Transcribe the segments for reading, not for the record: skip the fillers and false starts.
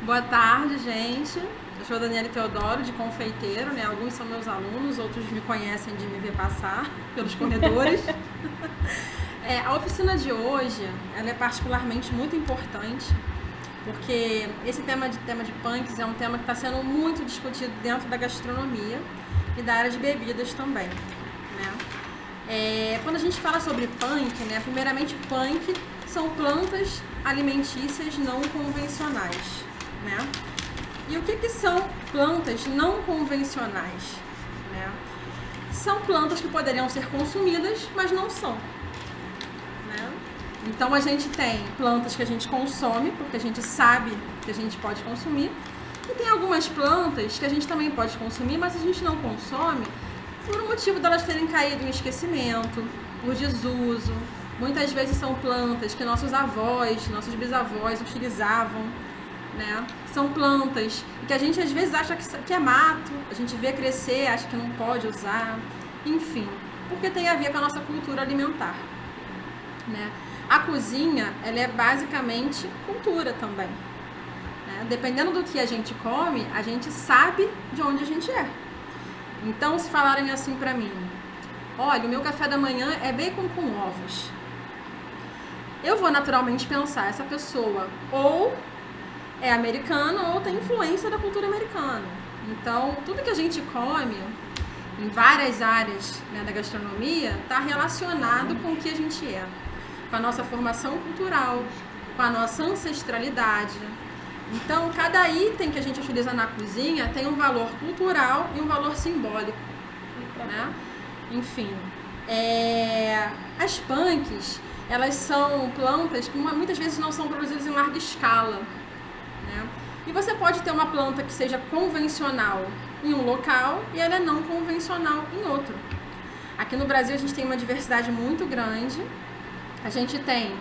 Boa tarde, gente. Eu sou a Daniela Teodoro, de confeiteiro, né? Alguns são meus alunos, outros me conhecem de me ver passar pelos corredores. A oficina de hoje, ela é particularmente muito importante, porque esse tema de punks é um tema que está sendo muito discutido dentro da gastronomia e da área de bebidas também, né? Quando a gente fala sobre punk, né? Primeiramente, punk são plantas alimentícias não convencionais, né? E o que são plantas não convencionais, né? São plantas que poderiam ser consumidas, mas não são, né? Então a gente tem plantas que a gente consome, porque a gente sabe que a gente pode consumir, e tem algumas plantas que a gente também pode consumir, mas a gente não consome por um motivo delas terem caído em esquecimento, por desuso. Muitas vezes são plantas que nossos avós, nossos bisavós utilizavam, né? São plantas que a gente às vezes acha que é mato, a gente vê crescer, acha que não pode usar, enfim, porque tem a ver com a nossa cultura alimentar, né? A cozinha, ela é basicamente cultura também, né? Dependendo do que a gente come, a gente sabe de onde a gente é. Então, se falarem assim pra mim, olha, o meu café da manhã é bacon com ovos, eu vou naturalmente pensar, essa pessoa ou é americana ou tem influência da cultura americana. Então, tudo que a gente come em várias áreas, né, da gastronomia está relacionado com o que a gente é, com a nossa formação cultural, com a nossa ancestralidade. Então, cada item que a gente utiliza na cozinha tem um valor cultural e um valor simbólico, né? Enfim, as punks, elas são plantas que muitas vezes não são produzidas em larga escala, né? E você pode ter uma planta que seja convencional em um local e ela é não convencional em outro. Aqui no Brasil a gente tem uma diversidade muito grande. A gente tem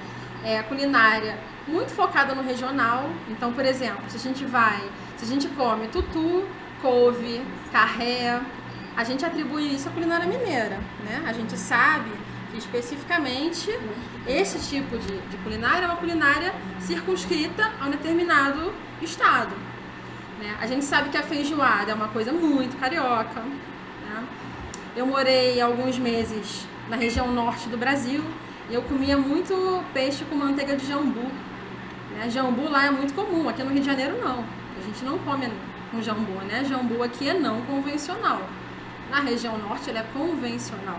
culinária muito focada no regional. Então, por exemplo, se a gente come tutu, couve, carré, a gente atribui isso à culinária mineira, né? A gente sabe que especificamente esse tipo de culinária é uma culinária circunscrita a um determinado estado, né? A gente sabe que a feijoada é uma coisa muito carioca, né? Eu morei alguns meses na região norte do Brasil e eu comia muito peixe com manteiga de jambu, né? Jambu lá é muito comum, aqui no Rio de Janeiro não. A gente não come com jambu, né? Jambu aqui é não convencional. Na região norte ele é convencional.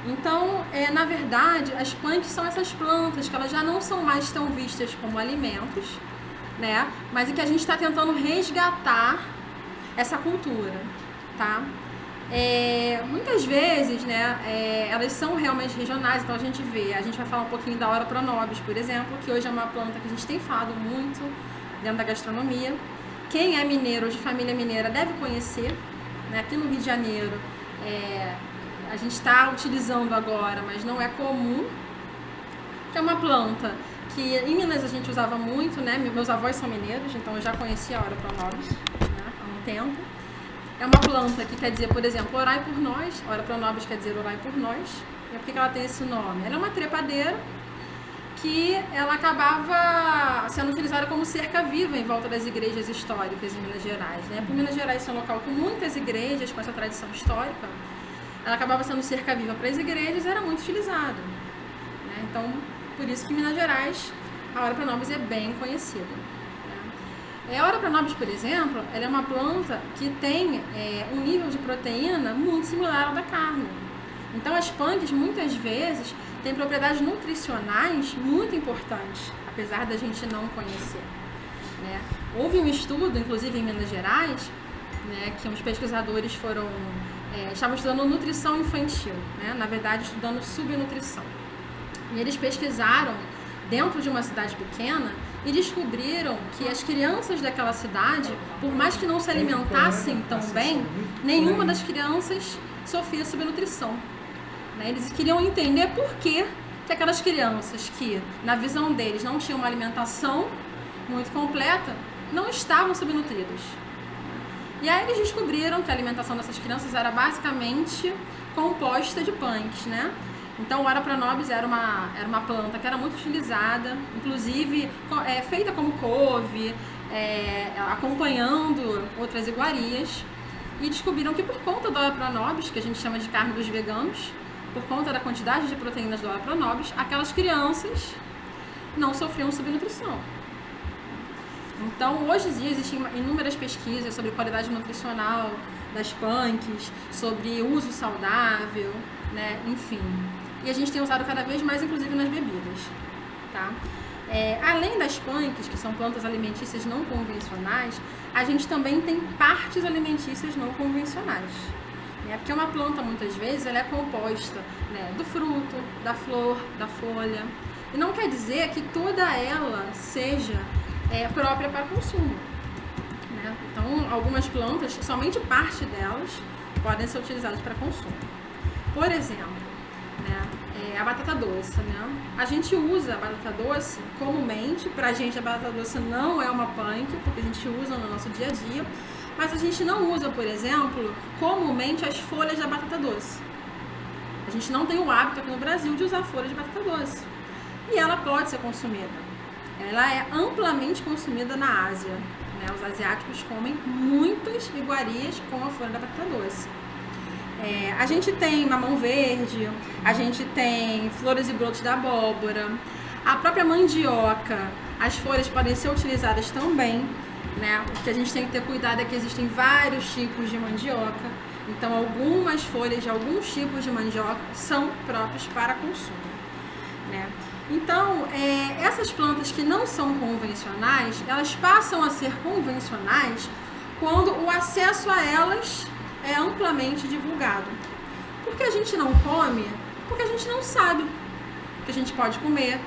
Então, na verdade, as punks são essas plantas que elas já não são mais tão vistas como alimentos, né? Mas em que a gente está tentando resgatar essa cultura, tá? Muitas vezes, né, elas são realmente regionais, então a gente vai falar um pouquinho da Ora Pronobis, por exemplo, que hoje é uma planta que a gente tem falado muito dentro da gastronomia. Quem é mineiro ou de família mineira deve conhecer, né? Aqui no Rio de Janeiro, a gente está utilizando agora, mas não é comum, que é uma planta que em Minas a gente usava muito, né? Meus avós são mineiros, então eu já conhecia a Ora Pronobis, né, há um tempo. É uma planta que quer dizer, por exemplo, orai por nós. Ora Pronobis quer dizer orai por nós. E por que ela tem esse nome? Ela é uma trepadeira que ela acabava sendo utilizada como cerca viva em volta das igrejas históricas em Minas Gerais, né? Por Minas Gerais ser um local com muitas igrejas, com essa tradição histórica, ela acabava sendo cerca viva para as igrejas e era muito utilizada, né? Então, por isso que em Minas Gerais a Ora Pronobis é bem conhecida, né? A Ora Pronobis, por exemplo, ela é uma planta que tem um nível de proteína muito similar ao da carne. Então, as punks, muitas vezes, têm propriedades nutricionais muito importantes, apesar da gente não conhecer, né? Houve um estudo, inclusive em Minas Gerais, né, que uns pesquisadores estavam estudando nutrição infantil, né? Na verdade, estudando subnutrição. E eles pesquisaram dentro de uma cidade pequena e descobriram que as crianças daquela cidade, por mais que não se alimentassem tão bem, nenhuma das crianças sofria subnutrição, né? Eles queriam entender por que aquelas crianças que, na visão deles, não tinham uma alimentação muito completa, não estavam subnutridas. E aí eles descobriram que a alimentação dessas crianças era basicamente composta de punks, né? Então, o Ora Pronobis era uma planta que era muito utilizada, inclusive feita como couve, acompanhando outras iguarias, e descobriram que por conta do Ora pronobis, que a gente chama de carne dos veganos, por conta da quantidade de proteínas do Ora pronobis, aquelas crianças não sofriam subnutrição. Então, hoje em dia, existem inúmeras pesquisas sobre qualidade nutricional das punks, sobre uso saudável, né? Enfim. E a gente tem usado cada vez mais, inclusive, nas bebidas, tá? Além das punks, que são plantas alimentícias não convencionais, a gente também tem partes alimentícias não convencionais. Né? Porque uma planta, muitas vezes, ela é composta, né, do fruto, da flor, da folha. E não quer dizer que toda ela seja própria para consumo. Né? Então, algumas plantas, somente parte delas, podem ser utilizadas para consumo. Por exemplo, né, a batata doce. Né? A gente usa a batata doce comumente. Pra gente, a batata doce não é uma punk, porque a gente usa no nosso dia a dia. Mas a gente não usa, por exemplo, comumente as folhas da batata doce. A gente não tem o hábito aqui no Brasil de usar folhas de batata doce. E ela pode ser consumida. Ela é amplamente consumida na Ásia. Né? Os asiáticos comem muitas iguarias com a folha da batata doce. A gente tem mamão verde, a gente tem flores e brotos da abóbora, a própria mandioca, as folhas podem ser utilizadas também, né? O que a gente tem que ter cuidado é que existem vários tipos de mandioca, então algumas folhas de alguns tipos de mandioca são próprias para consumo, né? Então, essas plantas que não são convencionais, elas passam a ser convencionais quando o acesso a elas é amplamente divulgado. Por que a gente não come? Porque a gente não sabe que a gente pode comer,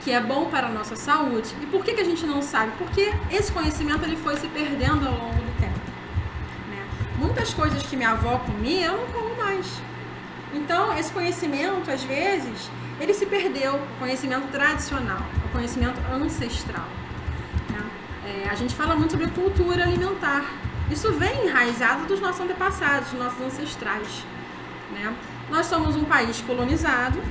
que é bom para a nossa saúde. E por que a gente não sabe? Porque esse conhecimento ele foi se perdendo ao longo do tempo. Né? Muitas coisas que minha avó comia, eu não como mais. Então, esse conhecimento, às vezes, ele se perdeu, o conhecimento tradicional, o conhecimento ancestral. Né? A gente fala muito sobre cultura alimentar. Isso vem enraizado dos nossos antepassados, dos nossos ancestrais. Né? Nós somos um país colonizado,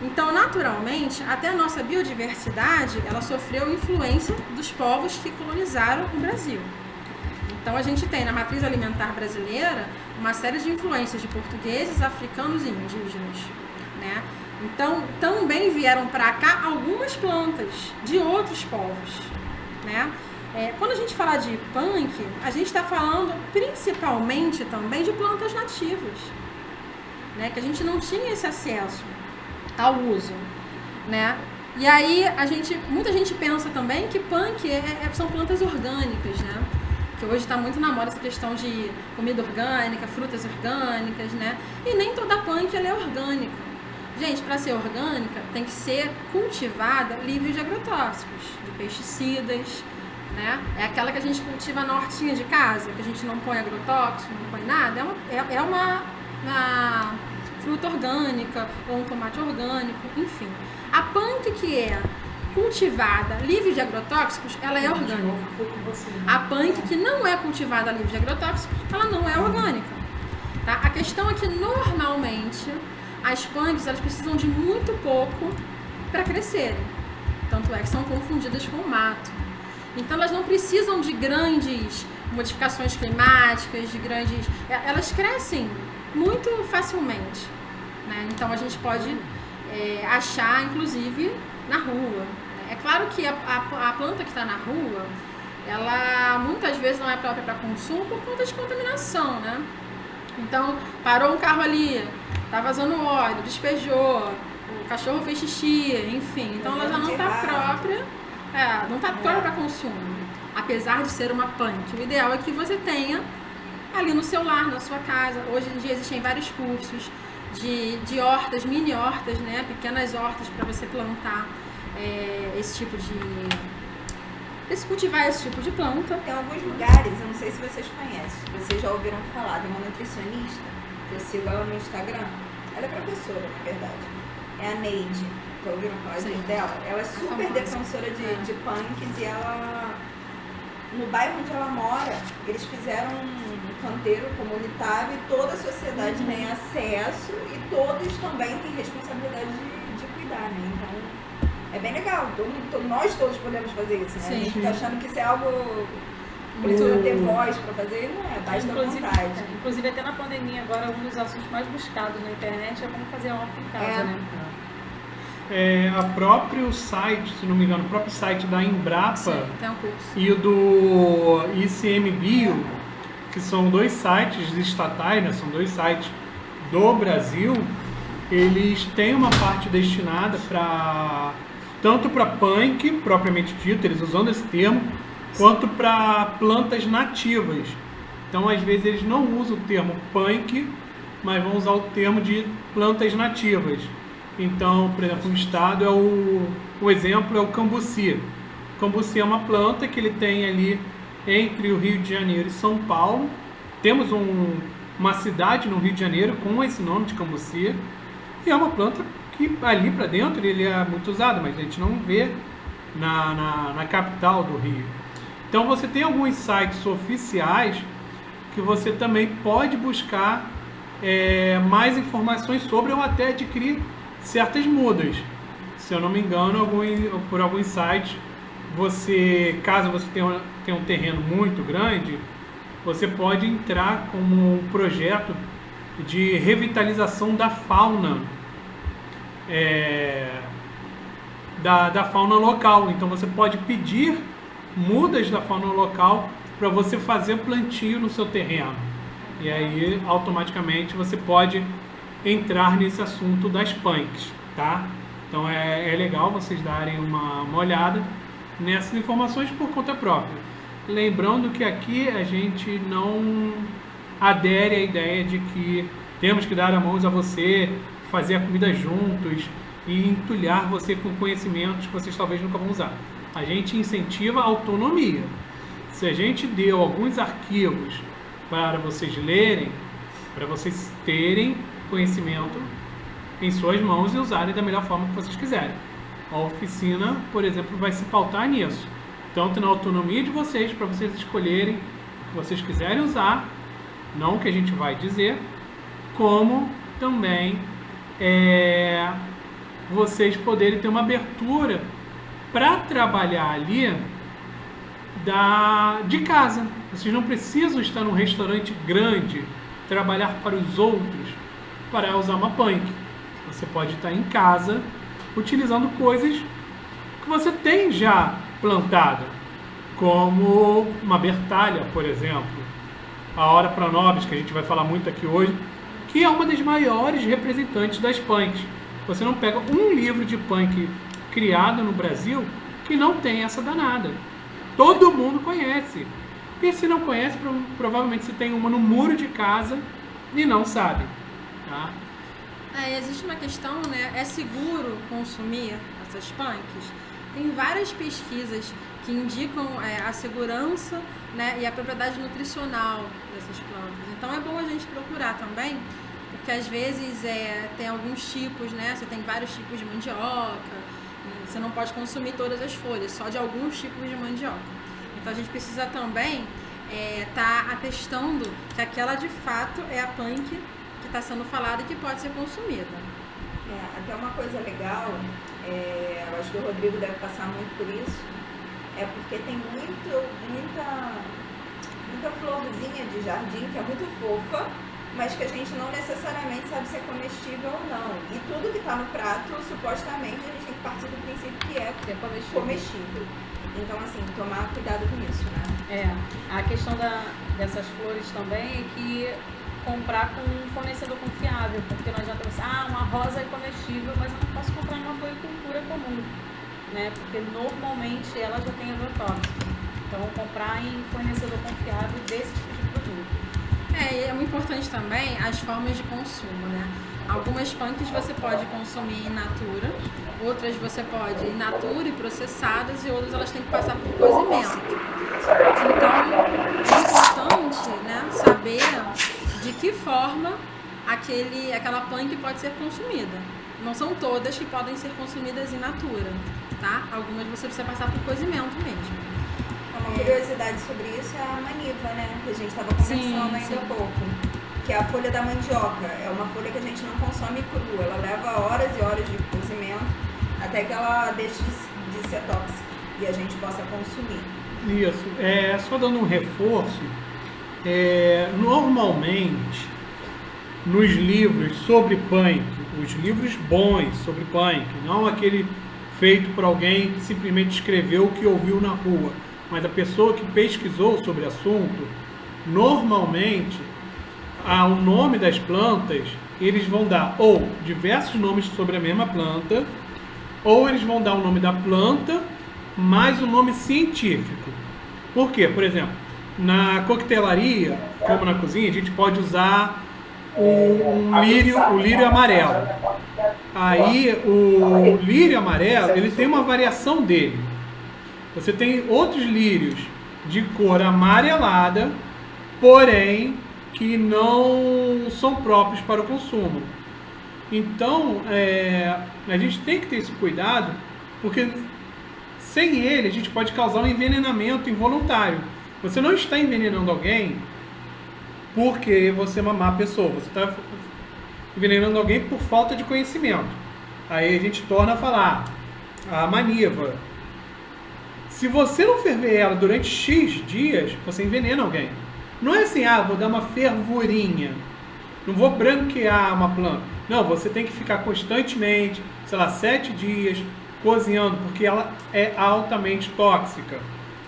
então, naturalmente, até a nossa biodiversidade, ela sofreu influência dos povos que colonizaram o Brasil. Então, a gente tem na matriz alimentar brasileira uma série de influências de portugueses, africanos e indígenas. Né? Então, também vieram para cá algumas plantas de outros povos. Né? Quando a gente fala de punk, a gente está falando principalmente também de plantas nativas, né? Que a gente não tinha esse acesso ao uso, né? E aí muita gente pensa também que punk são plantas orgânicas, né? Que hoje está muito na moda essa questão de comida orgânica, frutas orgânicas, né? E nem toda punk ela é orgânica. Gente, para ser orgânica tem que ser cultivada livre de agrotóxicos, de pesticidas. Né? É aquela que a gente cultiva na hortinha de casa, que a gente não põe agrotóxico, não põe nada. É uma fruta orgânica ou um tomate orgânico, enfim. A punk que é cultivada livre de agrotóxicos, ela é orgânica. A punk que não é cultivada livre de agrotóxicos, ela não é orgânica. Tá? A questão é que normalmente as punks elas precisam de muito pouco para crescerem. Tanto é que são confundidas com o mato. Então, elas não precisam de grandes modificações climáticas, elas crescem muito facilmente. Né? Então, a gente pode achar, inclusive, na rua. É claro que a planta que está na rua, ela muitas vezes não é própria para consumo por conta de contaminação. Né? Então, parou um carro ali, está vazando óleo, despejou, o cachorro fez xixi, enfim. Então, ela já não está própria. Não está própria para consumo, apesar de ser uma punk. O ideal é que você tenha ali no seu lar, na sua casa. Hoje em dia existem vários cursos de hortas, mini hortas, né? Pequenas hortas para você plantar cultivar esse tipo de planta. Tem alguns lugares, eu não sei se vocês conhecem, vocês já ouviram falar de uma nutricionista, que eu sigo ela no Instagram. Ela é professora, na verdade. É a Neide. Já ouviram falar dela? Ela é super defensora de punks e ela, no bairro onde ela mora, eles fizeram um canteiro comunitário e toda a sociedade tem acesso e todos também têm responsabilidade de cuidar, né? Então, É bem legal, nós todos podemos fazer isso, né? Sim. A gente tá achando que isso é algo... Precisa ter voz para fazer, não é, basta vontade. Inclusive, até na pandemia, agora um dos assuntos mais buscados na internet é como fazer horta em casa, né? A próprio site, se não me engano, o próprio site da Embrapa tem um curso. E o do ICMBio, que são 2 sites estatais, né? São 2 sites do Brasil, eles têm uma parte destinada tanto para punk, propriamente dito, eles usando esse termo, quanto para plantas nativas. Então, às vezes, eles não usam o termo punk, mas vão usar o termo de plantas nativas. Então, por exemplo, o estado o exemplo é o cambuci. O cambuci é uma planta que ele tem ali entre o Rio de Janeiro e São Paulo. Temos uma cidade no Rio de Janeiro com esse nome de cambuci. E é uma planta que ali para dentro ele é muito usado, mas a gente não vê na capital do Rio. Então você tem alguns sites oficiais que você também pode buscar mais informações sobre ou até adquirir certas mudas. Se eu não me engano, por alguns sites, caso você tenha um terreno muito grande, você pode entrar como um projeto de revitalização da fauna, da fauna local. Então você pode pedir mudas da fauna local para você fazer plantio no seu terreno. E aí, automaticamente, você pode entrar nesse assunto das punks, tá? Então é legal vocês darem uma olhada nessas informações por conta própria. Lembrando que aqui a gente não adere à ideia de que temos que dar a mãos a você, fazer a comida juntos e entulhar você com conhecimentos que vocês talvez nunca vão usar. A gente incentiva a autonomia. Se a gente deu alguns arquivos para vocês lerem, para vocês terem conhecimento em suas mãos e usarem da melhor forma que vocês quiserem. A oficina, por exemplo, vai se pautar nisso. Tanto na autonomia de vocês, para vocês escolherem o que vocês quiserem usar, não o que a gente vai dizer, como também vocês poderem ter uma abertura para trabalhar ali de casa. Vocês não precisam estar num restaurante grande, trabalhar para os outros, para usar uma punk. Você pode estar em casa utilizando coisas que você tem já plantada, como uma bertalha, por exemplo, a Hora Pronobis, que a gente vai falar muito aqui hoje, que é uma das maiores representantes das punks. Você não pega um livro de punk criado no Brasil que não tem essa danada. Todo mundo conhece. E se não conhece, provavelmente você tem uma no muro de casa e não sabe. Tá? Existe uma questão, né? É seguro consumir essas punks? Tem várias pesquisas que indicam a segurança, né, e a propriedade nutricional dessas plantas. Então é bom a gente procurar também, porque às vezes tem alguns tipos, né? Você tem vários tipos de mandioca, você não pode consumir todas as folhas, só de alguns tipos de mandioca. Então a gente precisa também estar atestando que aquela de fato é a punk que está sendo falada e que pode ser consumida. Até uma coisa legal, eu acho que o Rodrigo deve passar muito por isso, porque tem muita florzinha de jardim que é muito fofa, mas que a gente não necessariamente sabe se é comestível ou não. E tudo que está no prato, supostamente, a gente tem que partir do princípio que é comestível. Então, assim, tomar cuidado com isso, né? A questão dessas flores também é que comprar com um fornecedor confiável, porque não adianta você, uma rosa é comestível, mas eu não posso comprar uma floricultura comum, né? Porque normalmente ela já tem agrotóxico. Então, comprar em fornecedor confiável desse tipo de produto. E é muito importante também as formas de consumo, né? Algumas punks você pode consumir in natura, outras você pode in natura e processadas, e outras elas têm que passar por cozimento. Então, é importante, né, saber de que forma aquela punk pode ser consumida. Não são todas que podem ser consumidas in natura, tá? Algumas você precisa passar por cozimento mesmo. Uma curiosidade sobre isso é a maniva, né? Que a gente estava conversando ainda há pouco. Que é a folha da mandioca. É uma folha que a gente não consome crua. Ela leva horas e horas de cozimento. até que ela deixe de ser tóxica e a gente possa consumir. Isso. Só dando um reforço, normalmente nos livros sobre punk, os livros bons sobre punk, não aquele feito por alguém que simplesmente escreveu o que ouviu na rua, mas a pessoa que pesquisou sobre o assunto, normalmente o nome das plantas eles vão dar ou diversos nomes sobre a mesma planta, ou eles vão dar o nome da planta mais o nome científico. Por quê? Por exemplo, na coquetelaria, como na cozinha, a gente pode usar o lírio amarelo. Aí o lírio amarelo, ele tem uma variação dele. Você tem outros lírios de cor amarelada, porém que não são próprios para o consumo. Então, a gente tem que ter esse cuidado, porque sem ele a gente pode causar um envenenamento involuntário. Você não está envenenando alguém porque você é uma má pessoa, você está envenenando alguém por falta de conhecimento. Aí a gente torna a falar, a maniva. Se você não ferver ela durante X dias, você envenena alguém. Não é assim, vou dar uma fervurinha, não vou branquear uma planta. Não, você tem que ficar constantemente, 7 dias, cozinhando, porque ela é altamente tóxica.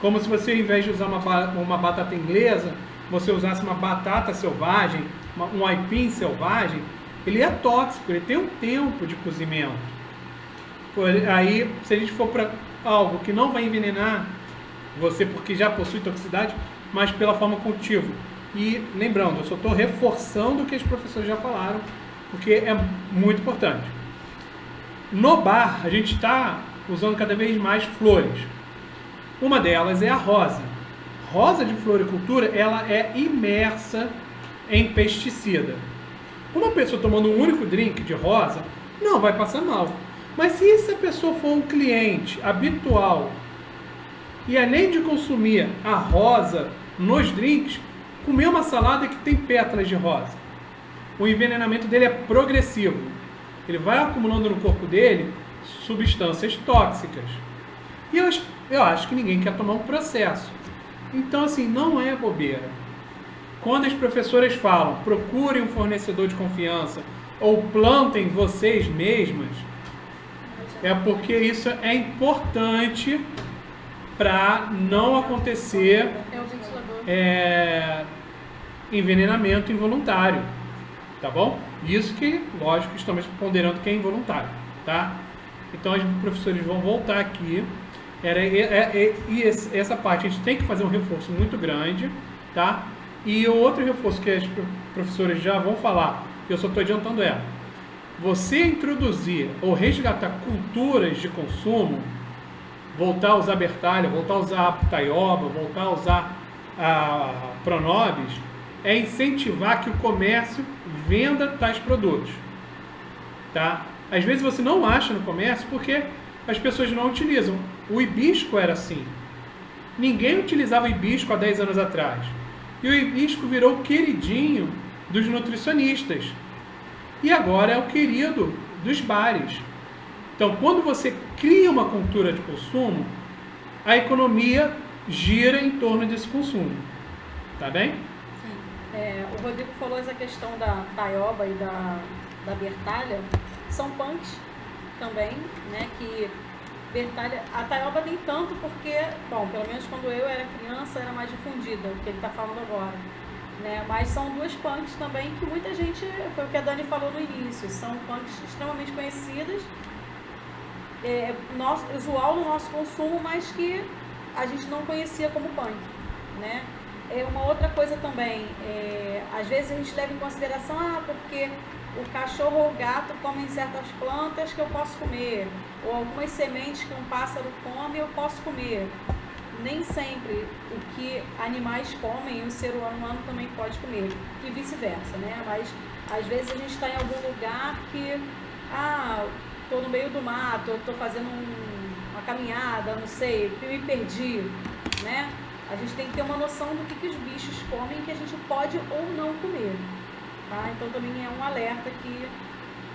Como se você, ao invés de usar uma batata inglesa, você usasse uma batata selvagem, um aipim selvagem, ele é tóxico, ele tem um tempo de cozimento. Aí, se a gente for para algo que não vai envenenar você porque já possui toxicidade, mas pela forma cultivo. E lembrando, eu só estou reforçando o que os professores já falaram, porque é muito importante. No bar, a gente está usando cada vez mais flores. Uma delas é a rosa. Rosa de floricultura, ela é imersa em pesticida. Uma pessoa tomando um único drink de rosa, não vai passar mal. Mas se essa pessoa for um cliente habitual e além de consumir a rosa nos drinks, comer uma salada que tem pétalas de rosa, o envenenamento dele é progressivo. Ele vai acumulando no corpo dele substâncias tóxicas. E eu acho que ninguém quer tomar um processo. Então, assim, não é bobeira. Quando as professoras falam, procurem um fornecedor de confiança ou plantem vocês mesmas, é porque isso é importante para não acontecer envenenamento involuntário, tá bom? Isso que, lógico, estamos ponderando que é involuntário, tá? Então, os professores vão voltar aqui. E essa parte a gente tem que fazer um reforço muito grande, tá? E o outro reforço que as professoras já vão falar, eu só estou adiantando você introduzir ou resgatar culturas de consumo, voltar a usar bertalha, voltar a usar taioba, voltar a usar pronobis, é incentivar que o comércio venda tais produtos, tá? Às vezes você não acha no comércio porque as pessoas não utilizam. O hibisco era assim. Ninguém utilizava hibisco há 10 anos atrás. E o hibisco virou o queridinho dos nutricionistas. E agora é o querido dos bares. Então, quando você cria uma cultura de consumo, a economia gira em torno desse consumo. Tá bem? Sim. O Rodrigo falou essa questão da taioba e da bertalha. São punks também, né? Que bertalha, a taioba nem tanto porque, bom, pelo menos quando eu era criança era mais difundida, o que ele está falando agora, né? Mas são duas punks também que muita gente, foi o que a Dani falou no início, são punks extremamente conhecidas, usual no nosso consumo, mas que a gente não conhecia como punk, né? Uma outra coisa também, às vezes a gente leva em consideração, porque o cachorro ou o gato comem certas plantas que eu posso comer, ou algumas sementes que um pássaro come eu posso comer. Nem sempre o que animais comem o ser humano também pode comer, e vice-versa, né? Mas às vezes a gente está em algum lugar que, estou no meio do mato, estou fazendo uma caminhada, não sei, me perdi, né? A gente tem que ter uma noção do que os bichos comem que a gente pode ou não comer. Tá? Então também é um alerta que,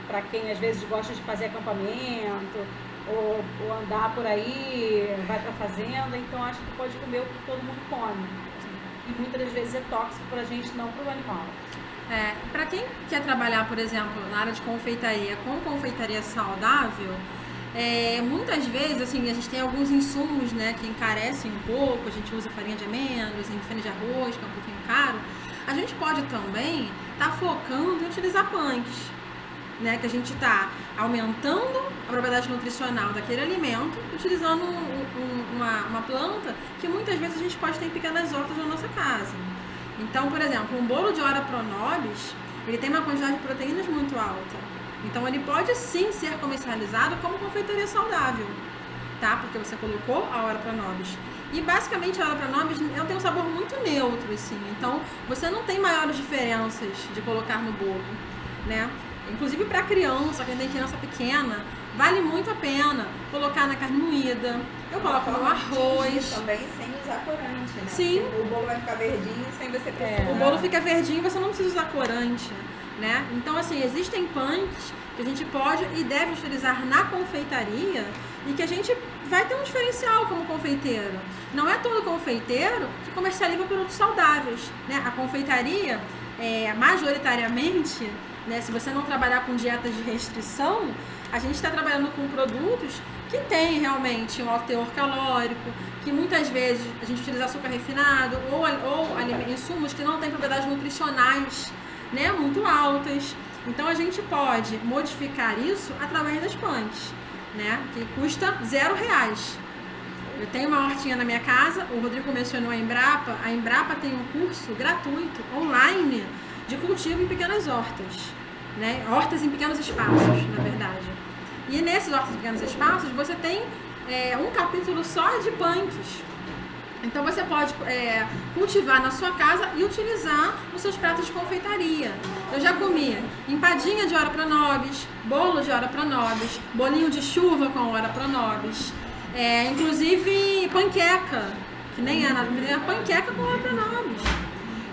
para quem às vezes gosta de fazer acampamento, ou andar por aí, vai pra fazenda, então acha que pode comer o que todo mundo come. E muitas das vezes é tóxico pra gente, não pro animal. Para quem quer trabalhar, por exemplo, na área de confeitaria, com confeitaria saudável, muitas vezes, assim, a gente tem alguns insumos, né, que encarecem um pouco, a gente usa farinha de amêndoas, farinha de arroz, que é um pouquinho caro. A gente pode também estar focando em utilizar punks, né, que a gente está aumentando a propriedade nutricional daquele alimento, utilizando uma planta que muitas vezes a gente pode ter em pequenas hortas na nossa casa. Então, por exemplo, um bolo de Ora Pronobis, ele tem uma quantidade de proteínas muito alta. Então, ele pode sim ser comercializado como confeitaria saudável, tá? Porque você colocou a Ora Pronobis. E basicamente a Ora Pronobis ela tem um sabor muito neutro, assim. Então, você não tem maiores diferenças de colocar no bolo, né? Inclusive para criança, quem tem criança pequena, vale muito a pena colocar na carne moída. Eu coloco no arroz. Também sem usar corante, né? Sim. Porque o bolo vai ficar verdinho sem você precisar. O bolo fica verdinho e você não precisa usar corante, né? Então, assim, existem punks que a gente pode e deve utilizar na confeitaria e que a gente vai ter um diferencial como confeiteiro. Não é todo confeiteiro que comercializa produtos saudáveis, né? A confeitaria, majoritariamente, né, se você não trabalhar com dietas de restrição, a gente está trabalhando com produtos que tem realmente um alto teor calórico, que muitas vezes a gente utiliza açúcar refinado ou insumos que não têm propriedades nutricionais, né, muito altas. Então a gente pode modificar isso através das punks, né, que custa R$0. Eu tenho uma hortinha na minha casa, o Rodrigo mencionou a Embrapa tem um curso gratuito, online, de cultivo em pequenas hortas, né? Hortas em pequenos espaços, na verdade. E nesses hortas em pequenos espaços, você tem um capítulo só de punks. Então você pode cultivar na sua casa e utilizar nos seus pratos de confeitaria. Eu já comi empadinha de Ora Pronobis, bolo de Ora Pronobis, bolinho de chuva com Ora Pronobis, inclusive panqueca, que nem é nada, é panqueca com Ora Pronobis.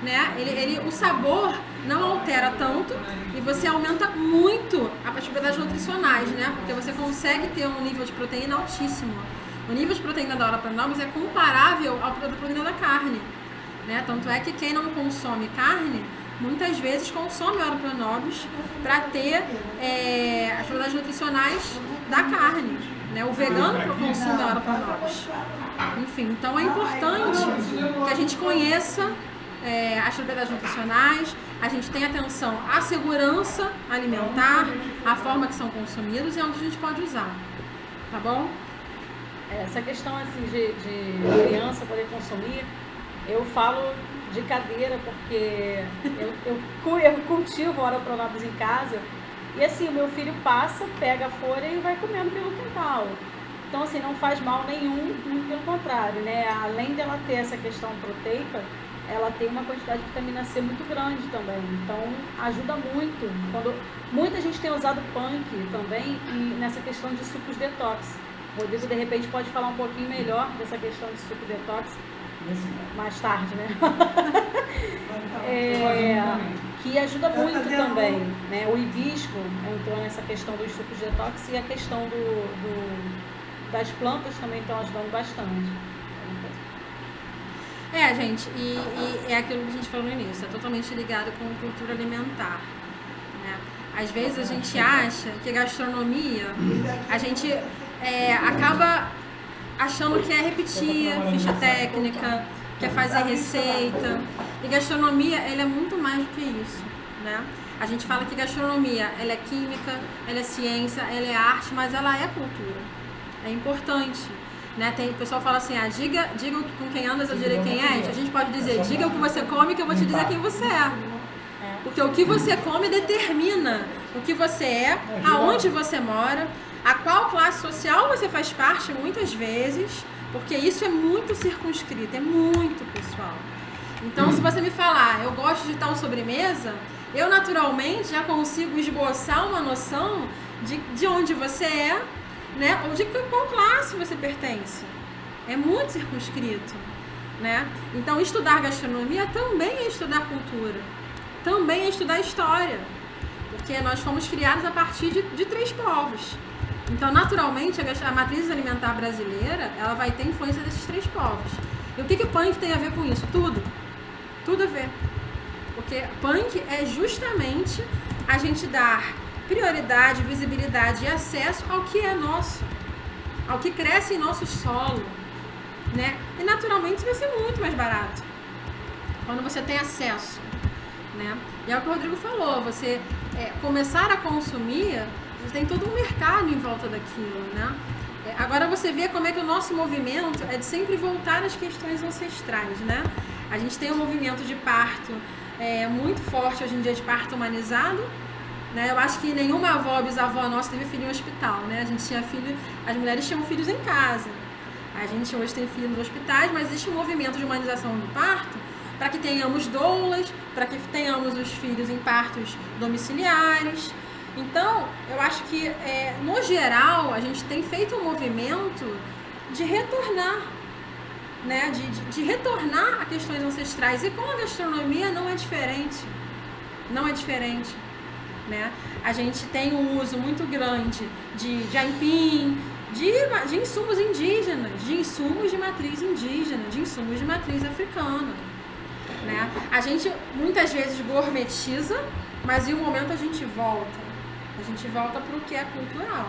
Né? O sabor não altera tanto e você aumenta muito as propriedades nutricionais, né? Porque você consegue ter um nível de proteína altíssimo. O nível de proteína da Ora Pronobis é comparável ao da proteína da carne, né? Tanto é que quem não consome carne, muitas vezes consome Ora Pronobis para ter as propriedades nutricionais da carne, né? O vegano consome Ora Pronobis. Enfim, então é importante que a gente conheça as propriedades nutricionais, a gente tem atenção à segurança alimentar, à forma que são consumidos e onde a gente pode usar, tá bom? Essa questão assim, de criança poder consumir, eu falo de cadeira porque eu cultivo Ora Pronobis em casa e assim, o meu filho passa, pega a folha e vai comendo pelo quintal. Então assim, não faz mal nenhum, muito pelo contrário, né? Além dela ter essa questão proteica, ela tem uma quantidade de vitamina C muito grande também, então ajuda muito. Muita gente tem usado punk também e nessa questão de sucos detox. O Rodrigo de repente pode falar um pouquinho melhor dessa questão de suco detox mais tarde, né? Que ajuda muito também, né? O hibisco entrou nessa questão dos sucos detox e a questão das plantas também estão ajudando bastante. Gente, e é aquilo que a gente falou no início, é totalmente ligado com cultura alimentar, né? Às vezes a gente acha que gastronomia, a gente acaba achando que é repetir ficha técnica, que é fazer receita, e gastronomia, ela é muito mais do que isso, né? A gente fala que gastronomia, ela é química, ela é ciência, ela é arte, mas ela é cultura, é importante. Né? O pessoal fala assim, diga com quem andas, eu direi quem és. A gente pode dizer, diga o que você come que eu vou te dizer quem você é. Porque o que você come determina o que você é, aonde você mora, a qual classe social você faz parte muitas vezes, porque isso é muito circunscrito, é muito pessoal. Então, se você me falar, eu gosto de tal sobremesa, eu naturalmente já consigo esboçar uma noção de onde você é, né? Ou de qual classe você pertence. É muito circunscrito, né? Então, estudar gastronomia também é estudar cultura, também é estudar história, porque nós fomos criados a partir de 3 povos, Então, naturalmente, a matriz alimentar brasileira, ela vai ter influência desses 3 povos. E o que o punk tem a ver com isso? Tudo. Tudo a ver. Porque punk é justamente a gente dar prioridade, visibilidade e acesso ao que é nosso, ao que cresce em nosso solo, né? E naturalmente isso vai ser muito mais barato quando você tem acesso, né? E é o que o Rodrigo falou, você começar a consumir, você tem todo um mercado em volta daquilo, né? Agora você vê como é que o nosso movimento é de sempre voltar às questões ancestrais, né? A gente tem um movimento de parto muito forte hoje em dia, de parto humanizado, né? Eu acho que nenhuma avó, bisavó nossa teve filho em hospital, né? A gente tinha filho, as mulheres tinham filhos em casa. A gente hoje tem filho nos hospitais, mas existe um movimento de humanização do parto para que tenhamos doulas, para que tenhamos os filhos em partos domiciliares. Então, eu acho que, no geral, a gente tem feito um movimento de retornar, né? De retornar a questões ancestrais. E com a gastronomia não é diferente. Não é diferente. Né? A gente tem um uso muito grande de aipim, de insumos indígenas, de insumos de matriz indígena, de insumos de matriz africana, né? A gente muitas vezes gourmetiza, mas em um momento a gente volta para o que é cultural.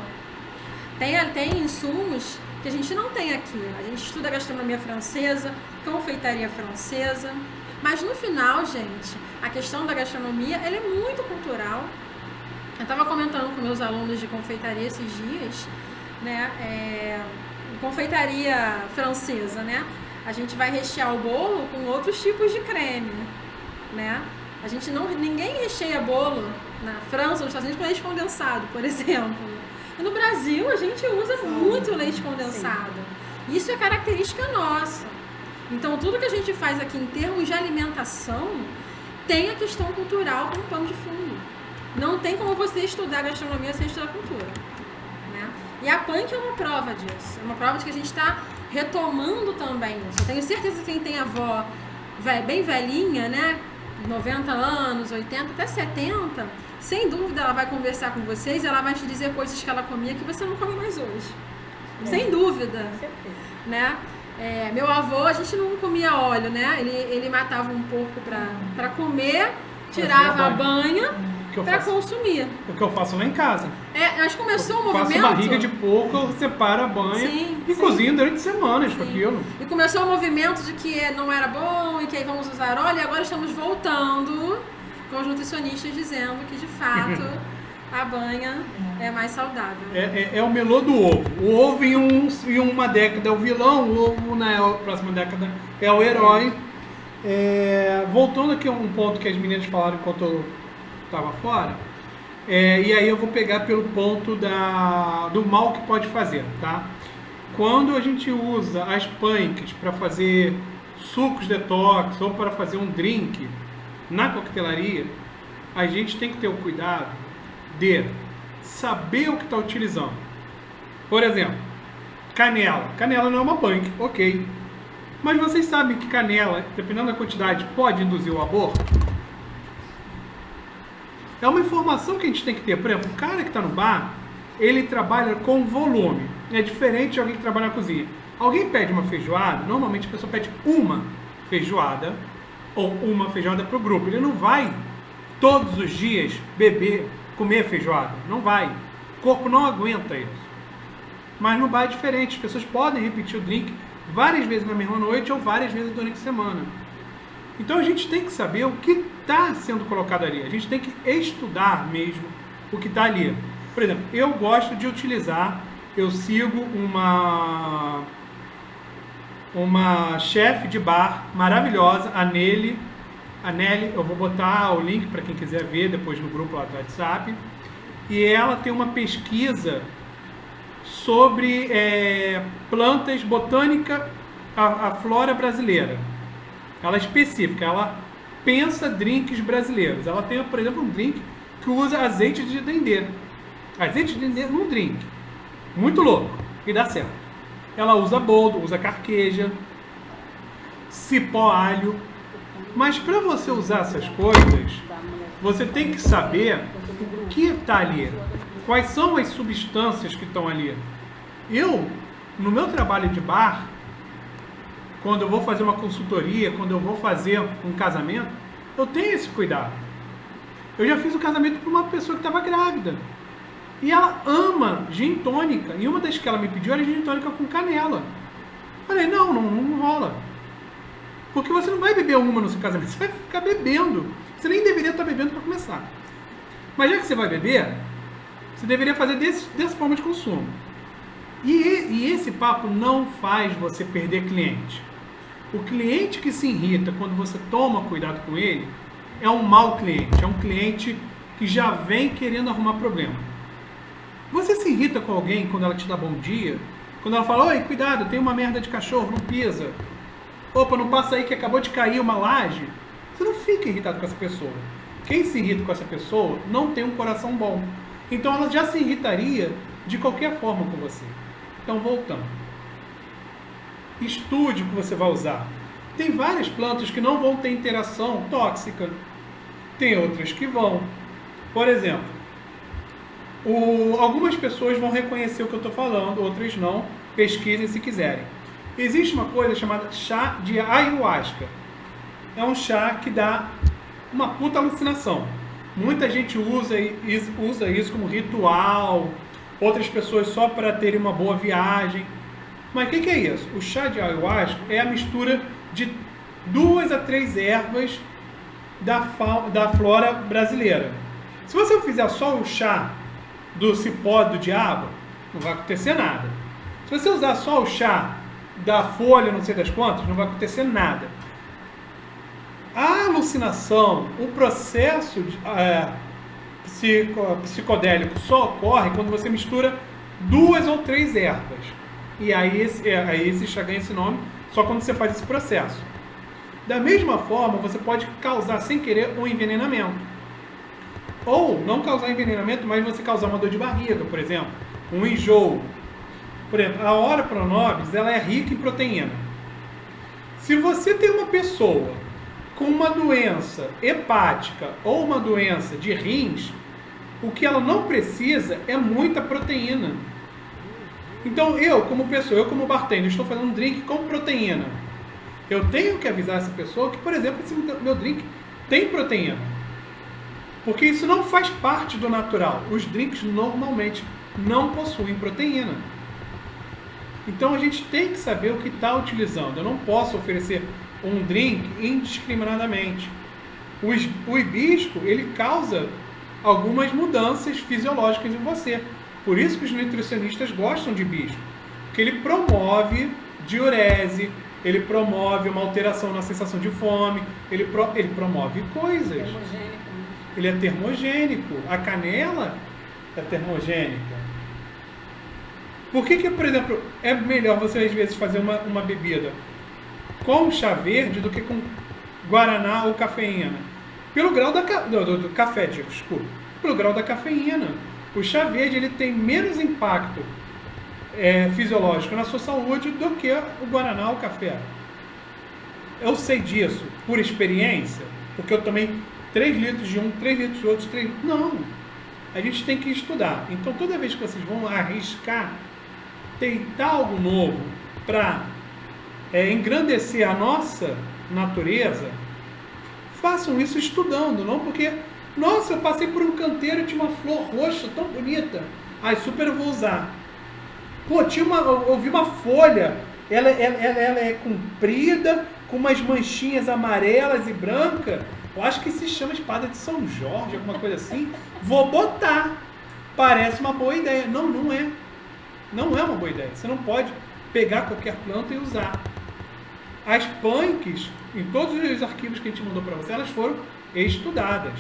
Tem insumos que a gente não tem aqui. A gente estuda gastronomia francesa, confeitaria francesa, mas no final, gente, a questão da gastronomia, ela é muito cultural. Eu estava comentando com meus alunos de confeitaria esses dias, né? Confeitaria francesa, né? A gente vai rechear o bolo com outros tipos de creme, né? Ninguém recheia bolo na França, nos Estados Unidos, com leite condensado, por exemplo. E no Brasil a gente usa muito leite condensado. Sim. Isso é característica nossa. Então tudo que a gente faz aqui em termos de alimentação tem a questão cultural como pano de fundo. Não tem como você estudar gastronomia sem estudar cultura, né? E a punk é uma prova disso. É uma prova de que a gente está retomando também isso. Eu tenho certeza que quem tem avó bem velhinha, né? 90 anos, 80, até 70, sem dúvida ela vai conversar com vocês e ela vai te dizer coisas que ela comia que você não come mais hoje. Sem dúvida. Com certeza. Né? Meu avô, a gente não comia óleo, né? Ele matava um porco para comer, tirava a banha para consumir. O que eu faço lá em casa. Acho que começou o movimento... Faço barriga de porco, eu separo a banha e cozinho durante semanas com aquilo. E começou o movimento de que não era bom e que aí vamos usar óleo, e agora estamos voltando com os nutricionistas dizendo que de fato a banha é mais saudável. É o melô do ovo. O ovo em uma década é o vilão, o ovo na próxima década é o herói. Voltando aqui a um ponto que as meninas falaram enquanto eu estava fora, e aí eu vou pegar pelo ponto do mal que pode fazer, tá? Quando a gente usa as punks para fazer sucos detox ou para fazer um drink na coquetelaria, a gente tem que ter o cuidado de saber o que está utilizando. Por exemplo, canela. Canela não é uma punk, ok. Mas vocês sabem que canela, dependendo da quantidade, pode induzir o aborto? É uma informação que a gente tem que ter. Por exemplo, o cara que está no bar, ele trabalha com volume. É diferente de alguém que trabalha na cozinha. Alguém pede uma feijoada, normalmente a pessoa pede uma feijoada ou uma feijoada para o grupo. Ele não vai todos os dias comer feijoada. Não vai. O corpo não aguenta isso. Mas no bar é diferente. As pessoas podem repetir o drink várias vezes na mesma noite ou várias vezes durante a semana. Então a gente tem que saber o que está sendo colocado ali. A gente tem que estudar mesmo o que está ali. Por exemplo, eu gosto de utilizar, eu sigo uma chefe de bar maravilhosa, a Nelly, eu vou botar o link para quem quiser ver depois no grupo lá do WhatsApp. E ela tem uma pesquisa sobre plantas botânica, a flora brasileira. Ela é específica, ela pensa drinks brasileiros. Ela tem, por exemplo, um drink que usa azeite de dendê. Azeite de dendê num drink. Muito louco. E dá certo. Ela usa boldo, usa carqueja, cipó alho. Mas para você usar essas coisas, você tem que saber o que está ali. quais são as substâncias que estão ali. Eu, no meu trabalho de bar, quando eu vou fazer uma consultoria, quando eu vou fazer um casamento, eu tenho esse cuidado. Eu já fiz um casamento para uma pessoa que estava grávida. E ela ama gin tônica. E uma das que ela me pediu era gin tônica com canela. Falei, não rola. Porque você não vai beber uma no seu casamento, você vai ficar bebendo. Você nem deveria estar bebendo para começar. Mas já que você vai beber, você deveria fazer dessa forma de consumo. E esse papo não faz você perder cliente. O cliente que se irrita quando você toma cuidado com ele é um mau cliente, é um cliente que já vem querendo arrumar problema. Você se irrita com alguém quando ela te dá bom dia? Quando ela fala, oi, cuidado, tem uma merda de cachorro, não pisa. Opa, não passa aí que acabou de cair uma laje. Você não fica irritado com essa pessoa. Quem se irrita com essa pessoa não tem um coração bom. Então ela já se irritaria de qualquer forma com você. Então, voltando. Estude o que você vai usar. Tem várias plantas que não vão ter interação tóxica. Tem outras que vão. Por exemplo, algumas pessoas vão reconhecer o que eu estou falando, outras não. Pesquisem se quiserem. Existe uma coisa chamada chá de ayahuasca. É um chá que dá uma puta alucinação. Muita gente usa isso como ritual, outras pessoas só para terem uma boa viagem. Mas o que é isso? O chá de ayahuasca é a mistura de 2 a 3 ervas da flora brasileira. Se você fizer só o chá do cipó do diabo, não vai acontecer nada. Se você usar só o chá da folha, não sei das quantas, não vai acontecer nada. A alucinação, o processo psicodélico só ocorre quando você mistura 2 ou 3 ervas. E aí esse chá ganha esse nome só quando você faz esse processo. Da mesma forma, você pode causar sem querer um envenenamento. Ou não causar envenenamento, mas você causar uma dor de barriga, por exemplo, um enjoo. Por exemplo, a Ora Pronobis, ela é rica em proteína. Se você tem uma pessoa com uma doença hepática ou uma doença de rins, o que ela não precisa é muita proteína. Então eu como bartender, estou fazendo um drink com proteína. Eu tenho que avisar essa pessoa que, por exemplo, esse meu drink tem proteína. Porque isso não faz parte do natural. Os drinks normalmente não possuem proteína. Então a gente tem que saber o que está utilizando. Eu não posso oferecer um drink indiscriminadamente. O hibisco, ele causa algumas mudanças fisiológicas em você. Por isso que os nutricionistas gostam de hibisco. Porque ele promove diurese, ele promove uma alteração na sensação de fome, ele promove coisas. Termogênico. Ele é termogênico. A canela é termogênica. Por que, por exemplo, é melhor você às vezes fazer uma bebida com chá verde do que com guaraná ou cafeína? Pelo grau do café, desculpa. Pelo grau da cafeína. O chá verde ele tem menos impacto fisiológico na sua saúde do que o guaraná ou o café. Eu sei disso por experiência, porque eu tomei 3 litros de um, 3 litros de outro, 3... Não. A gente tem que estudar. Então, toda vez que vocês vão arriscar tentar algo novo para engrandecer a nossa natureza, façam isso estudando, não porque, nossa, eu passei por um canteiro e tinha uma flor roxa tão bonita, super eu vou usar. Pô, eu vi uma folha, ela é comprida, com umas manchinhas amarelas e brancas, eu acho que se chama espada de São Jorge, alguma coisa assim, vou botar, parece uma boa ideia. Não, não é. Não é uma boa ideia. Você não pode pegar qualquer planta e usar. As punks, em todos os arquivos que a gente mandou para você, elas foram estudadas.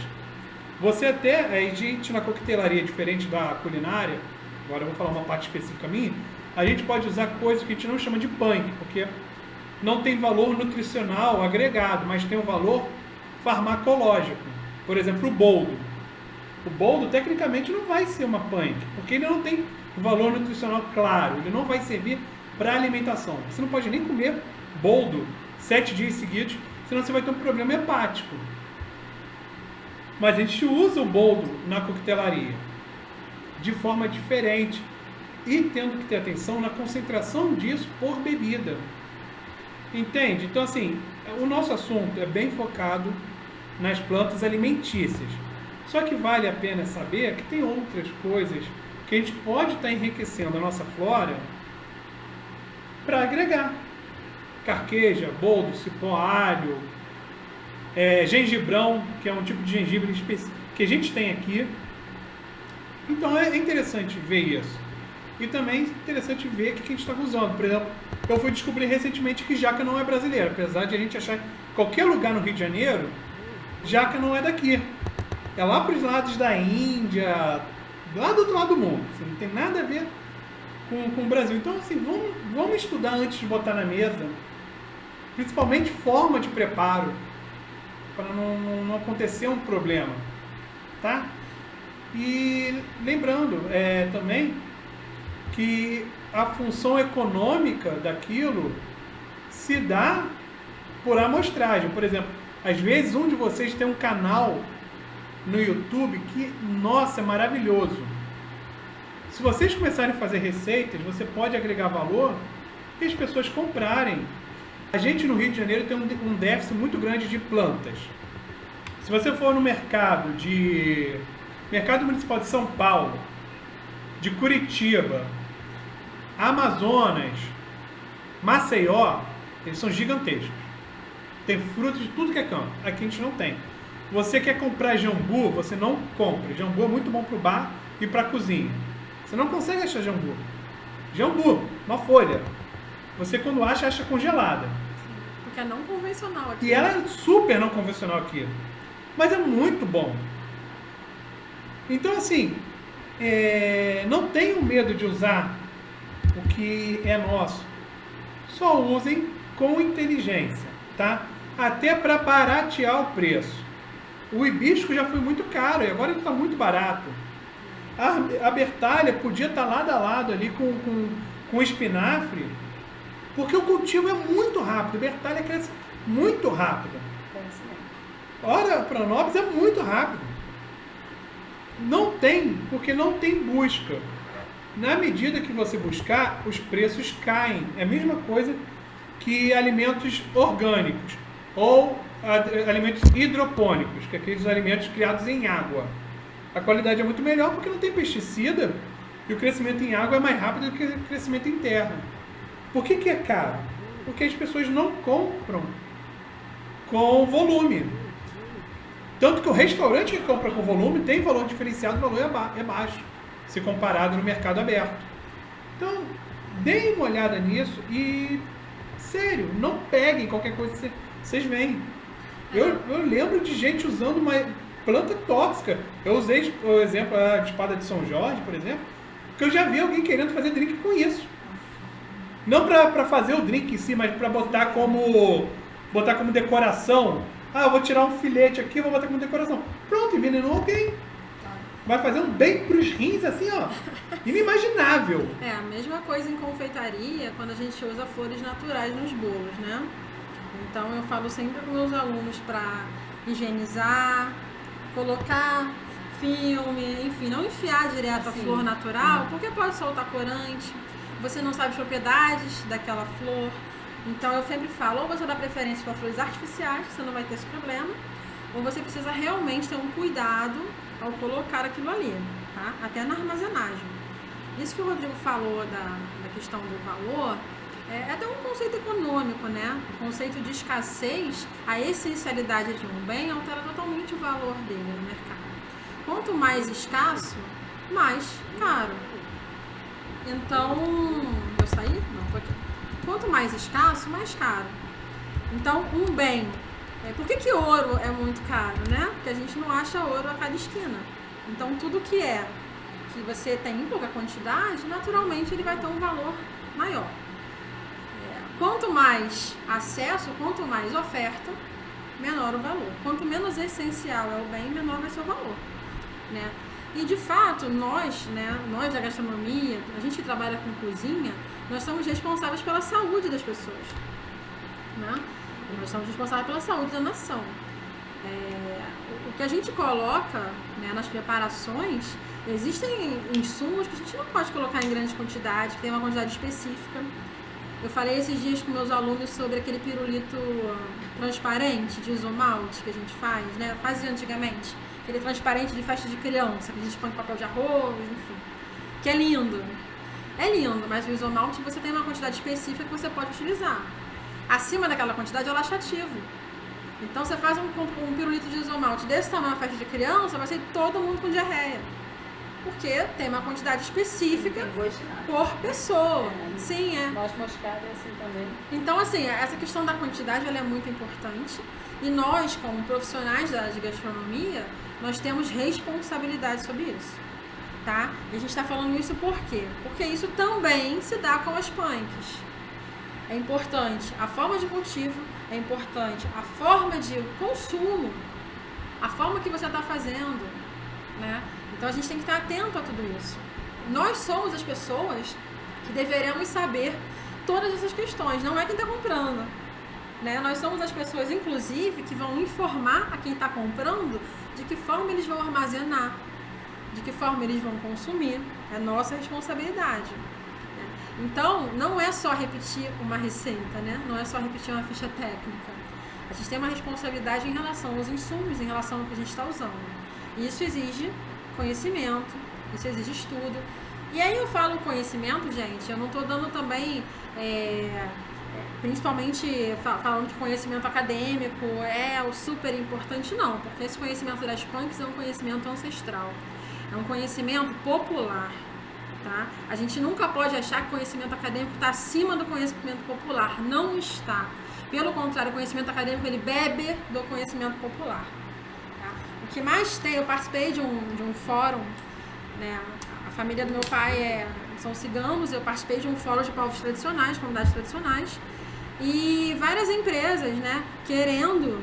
Você até, a gente na coquetelaria, diferente da culinária, agora eu vou falar uma parte específica minha, a gente pode usar coisas que a gente não chama de punk, porque não tem valor nutricional agregado, mas tem um valor farmacológico. Por exemplo, o boldo. O boldo, tecnicamente, não vai ser uma punk, porque ele não tem valor nutricional claro, ele não vai servir para alimentação. Você não pode nem comer boldo 7 dias seguidos, senão você vai ter um problema hepático. Mas a gente usa o boldo na coquetelaria. de forma diferente e tendo que ter atenção na concentração disso por bebida. Entende? Então, assim, o nosso assunto é bem focado nas plantas alimentícias. Só que vale a pena saber que tem outras coisas que a gente pode estar enriquecendo a nossa flora para agregar. Carqueja, boldo, cipó, alho, gengibrão, que é um tipo de gengibre que a gente tem aqui. Então é interessante ver isso. E também é interessante ver o que a gente está usando. Por exemplo, eu fui descobrir recentemente que jaca não é brasileira. Apesar de a gente achar que qualquer lugar no Rio de Janeiro, jaca não é daqui. É lá para os lados da Índia, lá do outro lado do mundo. Assim, não tem nada a ver com o Brasil. Então, assim, vamos estudar antes de botar na mesa. Principalmente forma de preparo. Para não acontecer um problema. Tá? E lembrando também que a função econômica daquilo se dá por amostragem. Por exemplo, às vezes um de vocês tem um canal no YouTube que, nossa, é maravilhoso. Se vocês começarem a fazer receitas, você pode agregar valor e as pessoas comprarem. A gente no Rio de Janeiro tem um déficit muito grande de plantas. Se você for no mercado municipal de São Paulo, de Curitiba, Amazonas, Maceió, eles são gigantescos. Tem fruta de tudo que é canto. Aqui a gente não tem. Você quer comprar jambu, você não compra. Jambu é muito bom para o bar e para a cozinha. Você não consegue achar jambu. Jambu, uma folha. Você quando acha congelada. Porque é não convencional aqui. E ela é super não convencional aqui. Mas é muito bom. Então, assim, não tenham medo de usar o que é nosso. Só usem com inteligência, tá? Até para baratear o preço. O hibisco já foi muito caro e agora ele está muito barato. A bertalha podia estar lado a lado ali com o espinafre, porque o cultivo é muito rápido. A bertalha cresce muito rápido. Ora, Pronobis é muito rápido. Não tem, porque não tem busca. Na medida que você buscar, os preços caem. É a mesma coisa que alimentos orgânicos ou alimentos hidropônicos, que é aqueles alimentos criados em água. A qualidade é muito melhor porque não tem pesticida e o crescimento em água é mais rápido do que o crescimento em terra. Por que é caro? Porque as pessoas não compram com volume. Tanto que o restaurante que compra com volume tem valor diferenciado, o valor é baixo, se comparado no mercado aberto. Então, deem uma olhada nisso e, sério, não peguem qualquer coisa que vocês veem. Eu lembro de gente usando uma planta tóxica. Eu usei o exemplo, a espada de São Jorge, por exemplo, porque eu já vi alguém querendo fazer drink com isso. Não para fazer o drink em si, mas para botar como decoração. Eu vou tirar um filete aqui, vou botar como decoração. Pronto, envenenou alguém. Vai fazer um bem pros rins, assim, ó, inimaginável. É a mesma coisa em confeitaria, quando a gente usa flores naturais nos bolos, né? Então eu falo sempre para os meus alunos para higienizar, colocar filme, enfim, não enfiar direto a flor natural, porque pode soltar corante, você não sabe as propriedades daquela flor. Então eu sempre falo, ou você dá preferência para flores artificiais, você não vai ter esse problema, ou você precisa realmente ter um cuidado ao colocar aquilo ali, tá? Até na armazenagem. Isso que o Rodrigo falou da questão do valor, é até um conceito econômico, né? O conceito de escassez, a essencialidade de um bem altera totalmente o valor dele no mercado. Quanto mais escasso, mais caro. Então, vou sair? Não, tô aqui. Quanto mais escasso, mais caro. Então, um bem. Por que ouro é muito caro, né? Porque a gente não acha ouro a cada esquina. Então, tudo que você tem em pouca quantidade, naturalmente ele vai ter um valor maior. Quanto mais acesso, quanto mais oferta, menor o valor. Quanto menos essencial é o bem, menor vai ser o valor, né? E de fato, nós da gastronomia, a gente que trabalha com cozinha, nós somos responsáveis pela saúde das pessoas, né? Nós somos responsáveis pela saúde da nação. O que a gente coloca, né, nas preparações, existem insumos que a gente não pode colocar em grande quantidade, que tem uma quantidade específica. Eu falei esses dias com meus alunos sobre aquele pirulito transparente de isomalte que a gente faz, né? Fazia antigamente. Aquele transparente de festa de criança, que a gente põe papel de arroz, enfim. Que é lindo. É lindo, mas o isomalte você tem uma quantidade específica que você pode utilizar. Acima daquela quantidade é laxativo. Então você faz um pirulito de isomalte desse tamanho na festa de criança, vai ser todo mundo com diarreia. Porque tem uma quantidade específica por pessoa. Sim, é. Noz moscada é assim também. Então, assim, essa questão da quantidade ela é muito importante. E nós, como profissionais da área de gastronomia, nós temos responsabilidade sobre isso. Tá? E a gente está falando isso por quê? Porque isso também se dá com as punks. É importante a forma de cultivo, é importante a forma de consumo, a forma que você está fazendo, né? Então a gente tem que estar atento a tudo isso. Nós somos as pessoas que deveremos saber todas essas questões, não é quem está comprando, né? Nós somos as pessoas, inclusive, que vão informar a quem está comprando de que forma eles vão armazenar, de que forma eles vão consumir. É nossa responsabilidade. Então, não é só repetir uma receita, né? Não é só repetir uma ficha técnica. A gente tem uma responsabilidade em relação aos insumos, em relação ao que a gente está usando. E isso exige conhecimento, isso exige estudo. E aí eu falo conhecimento, gente, eu não estou dando também, principalmente falando de conhecimento acadêmico, é o super importante, não. Porque esse conhecimento das punks é um conhecimento ancestral. É um conhecimento popular. Tá? A gente nunca pode achar que o conhecimento acadêmico está acima do conhecimento popular. Não está. Pelo contrário, o conhecimento acadêmico ele bebe do conhecimento popular. Tá? O que mais tem, eu participei de um fórum, né? A família do meu pai são ciganos, eu participei de um fórum de povos tradicionais, comunidades tradicionais, e várias empresas, né, querendo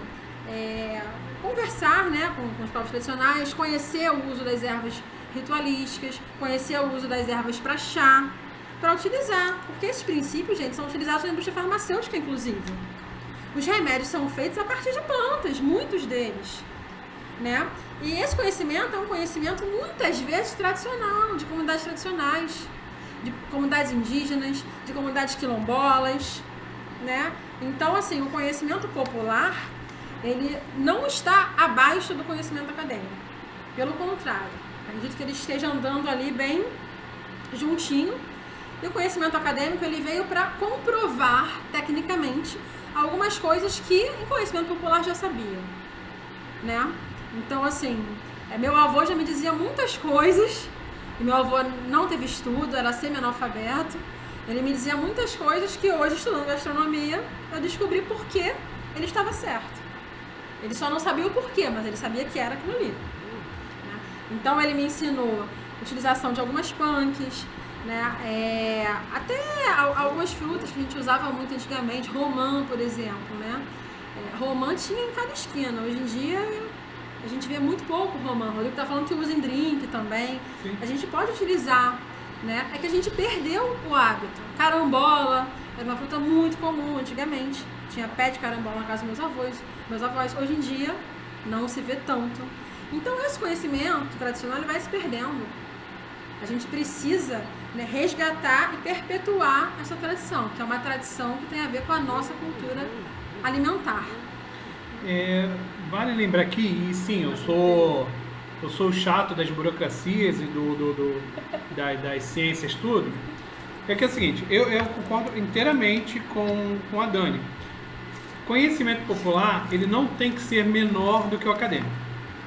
conversar, né, com os povos tradicionais, conhecer o uso das ervas ritualísticas, conhecer o uso das ervas para chá, para utilizar, porque esses princípios, gente, são utilizados na indústria farmacêutica, inclusive. Os remédios são feitos a partir de plantas, muitos deles, né? E esse conhecimento é um conhecimento muitas vezes tradicional, de comunidades tradicionais, de comunidades indígenas, de comunidades quilombolas, né? Então, assim, o conhecimento popular, ele não está abaixo do conhecimento acadêmico. Pelo contrário. Acredito que ele esteja andando ali bem juntinho. E o conhecimento acadêmico ele veio para comprovar tecnicamente algumas coisas que em conhecimento popular já sabia, né? Então, assim, meu avô já me dizia muitas coisas, e meu avô não teve estudo, era semi-analfabeto. Ele me dizia muitas coisas que hoje, estudando gastronomia, eu descobri por que ele estava certo. Ele só não sabia o porquê, mas ele sabia que era aquilo ali. Então ele me ensinou a utilização de algumas punks, né? Até algumas frutas que a gente usava muito antigamente, romã, por exemplo, né? Romã tinha em cada esquina. Hoje em dia a gente vê muito pouco romã. O Rodrigo tá falando que usa em drink também. Sim. A gente pode utilizar, né? É que a gente perdeu o hábito. Carambola era uma fruta muito comum antigamente. Tinha pé de carambola na casa dos meus avós. Hoje em dia não se vê tanto. Então, esse conhecimento tradicional ele vai se perdendo. A gente precisa, né, resgatar e perpetuar essa tradição, que é uma tradição que tem a ver com a nossa cultura alimentar. Vale lembrar aqui, e sim, eu sou o chato das burocracias e das ciências, tudo. É que é o seguinte, eu concordo inteiramente com a Dani. Conhecimento popular, ele não tem que ser menor do que o acadêmico.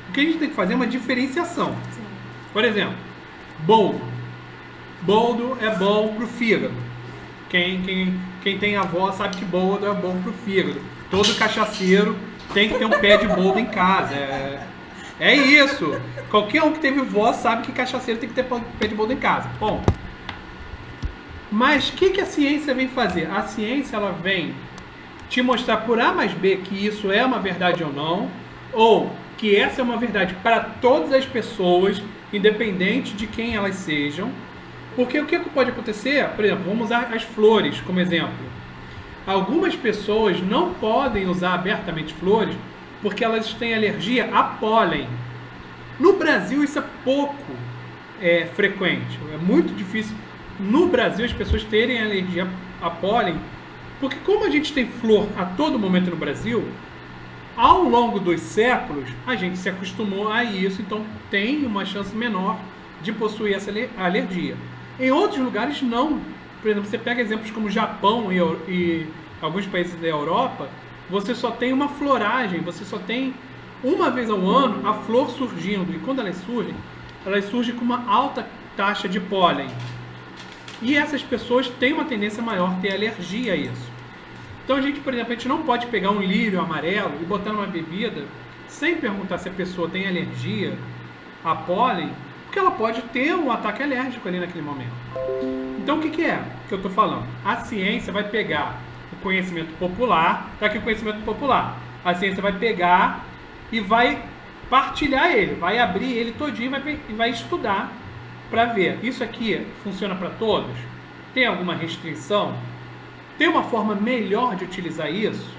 O que a gente tem que fazer é uma diferenciação. Sim. Por exemplo, boldo. Boldo é bom pro fígado. Quem tem avó sabe que boldo é bom pro fígado. Todo cachaceiro tem que ter um pé de boldo em casa. É isso. Qualquer um que teve vó sabe que cachaceiro tem que ter pé de boldo em casa. Bom. Mas o que a ciência vem fazer? A ciência ela vem te mostrar por A mais B que isso é uma verdade ou não, ou que essa é uma verdade para todas as pessoas, independente de quem elas sejam. Porque o que pode acontecer? Por exemplo, vamos usar as flores como exemplo. Algumas pessoas não podem usar abertamente flores porque elas têm alergia a pólen. No Brasil isso é pouco frequente, é muito difícil no Brasil as pessoas terem alergia a pólen, porque como a gente tem flor a todo momento no Brasil, ao longo dos séculos a gente se acostumou a isso, então tem uma chance menor de possuir essa alergia. Em outros lugares não. Por exemplo, você pega exemplos como Japão e alguns países da Europa, você só tem uma floragem, você só tem uma vez ao ano a flor surgindo, e quando elas surgem com uma alta taxa de pólen. E essas pessoas têm uma tendência maior a ter alergia a isso. Então a gente, por exemplo, a gente não pode pegar um lírio amarelo e botar numa bebida sem perguntar se a pessoa tem alergia a pólen, porque ela pode ter um ataque alérgico ali naquele momento. Então o que é que eu estou falando? A ciência vai pegar o conhecimento popular, tá aqui o conhecimento popular. A ciência vai pegar e vai partilhar ele, vai abrir ele todinho e vai estudar para ver. Isso aqui funciona para todos? Tem alguma restrição? Tem uma forma melhor de utilizar isso?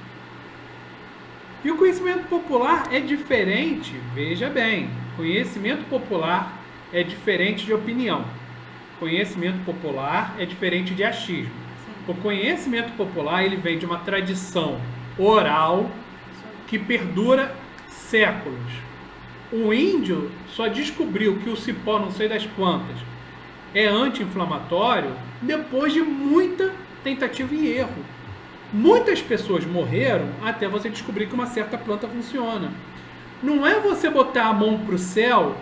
E o conhecimento popular é diferente, veja bem, conhecimento popular é diferente de opinião. Conhecimento popular é diferente de achismo. O conhecimento popular ele vem de uma tradição oral que perdura séculos. O índio só descobriu que o cipó não sei das quantas é anti-inflamatório depois de muita tentativa e erro. Muitas pessoas morreram até você descobrir que uma certa planta funciona. Não é você botar a mão para o céu,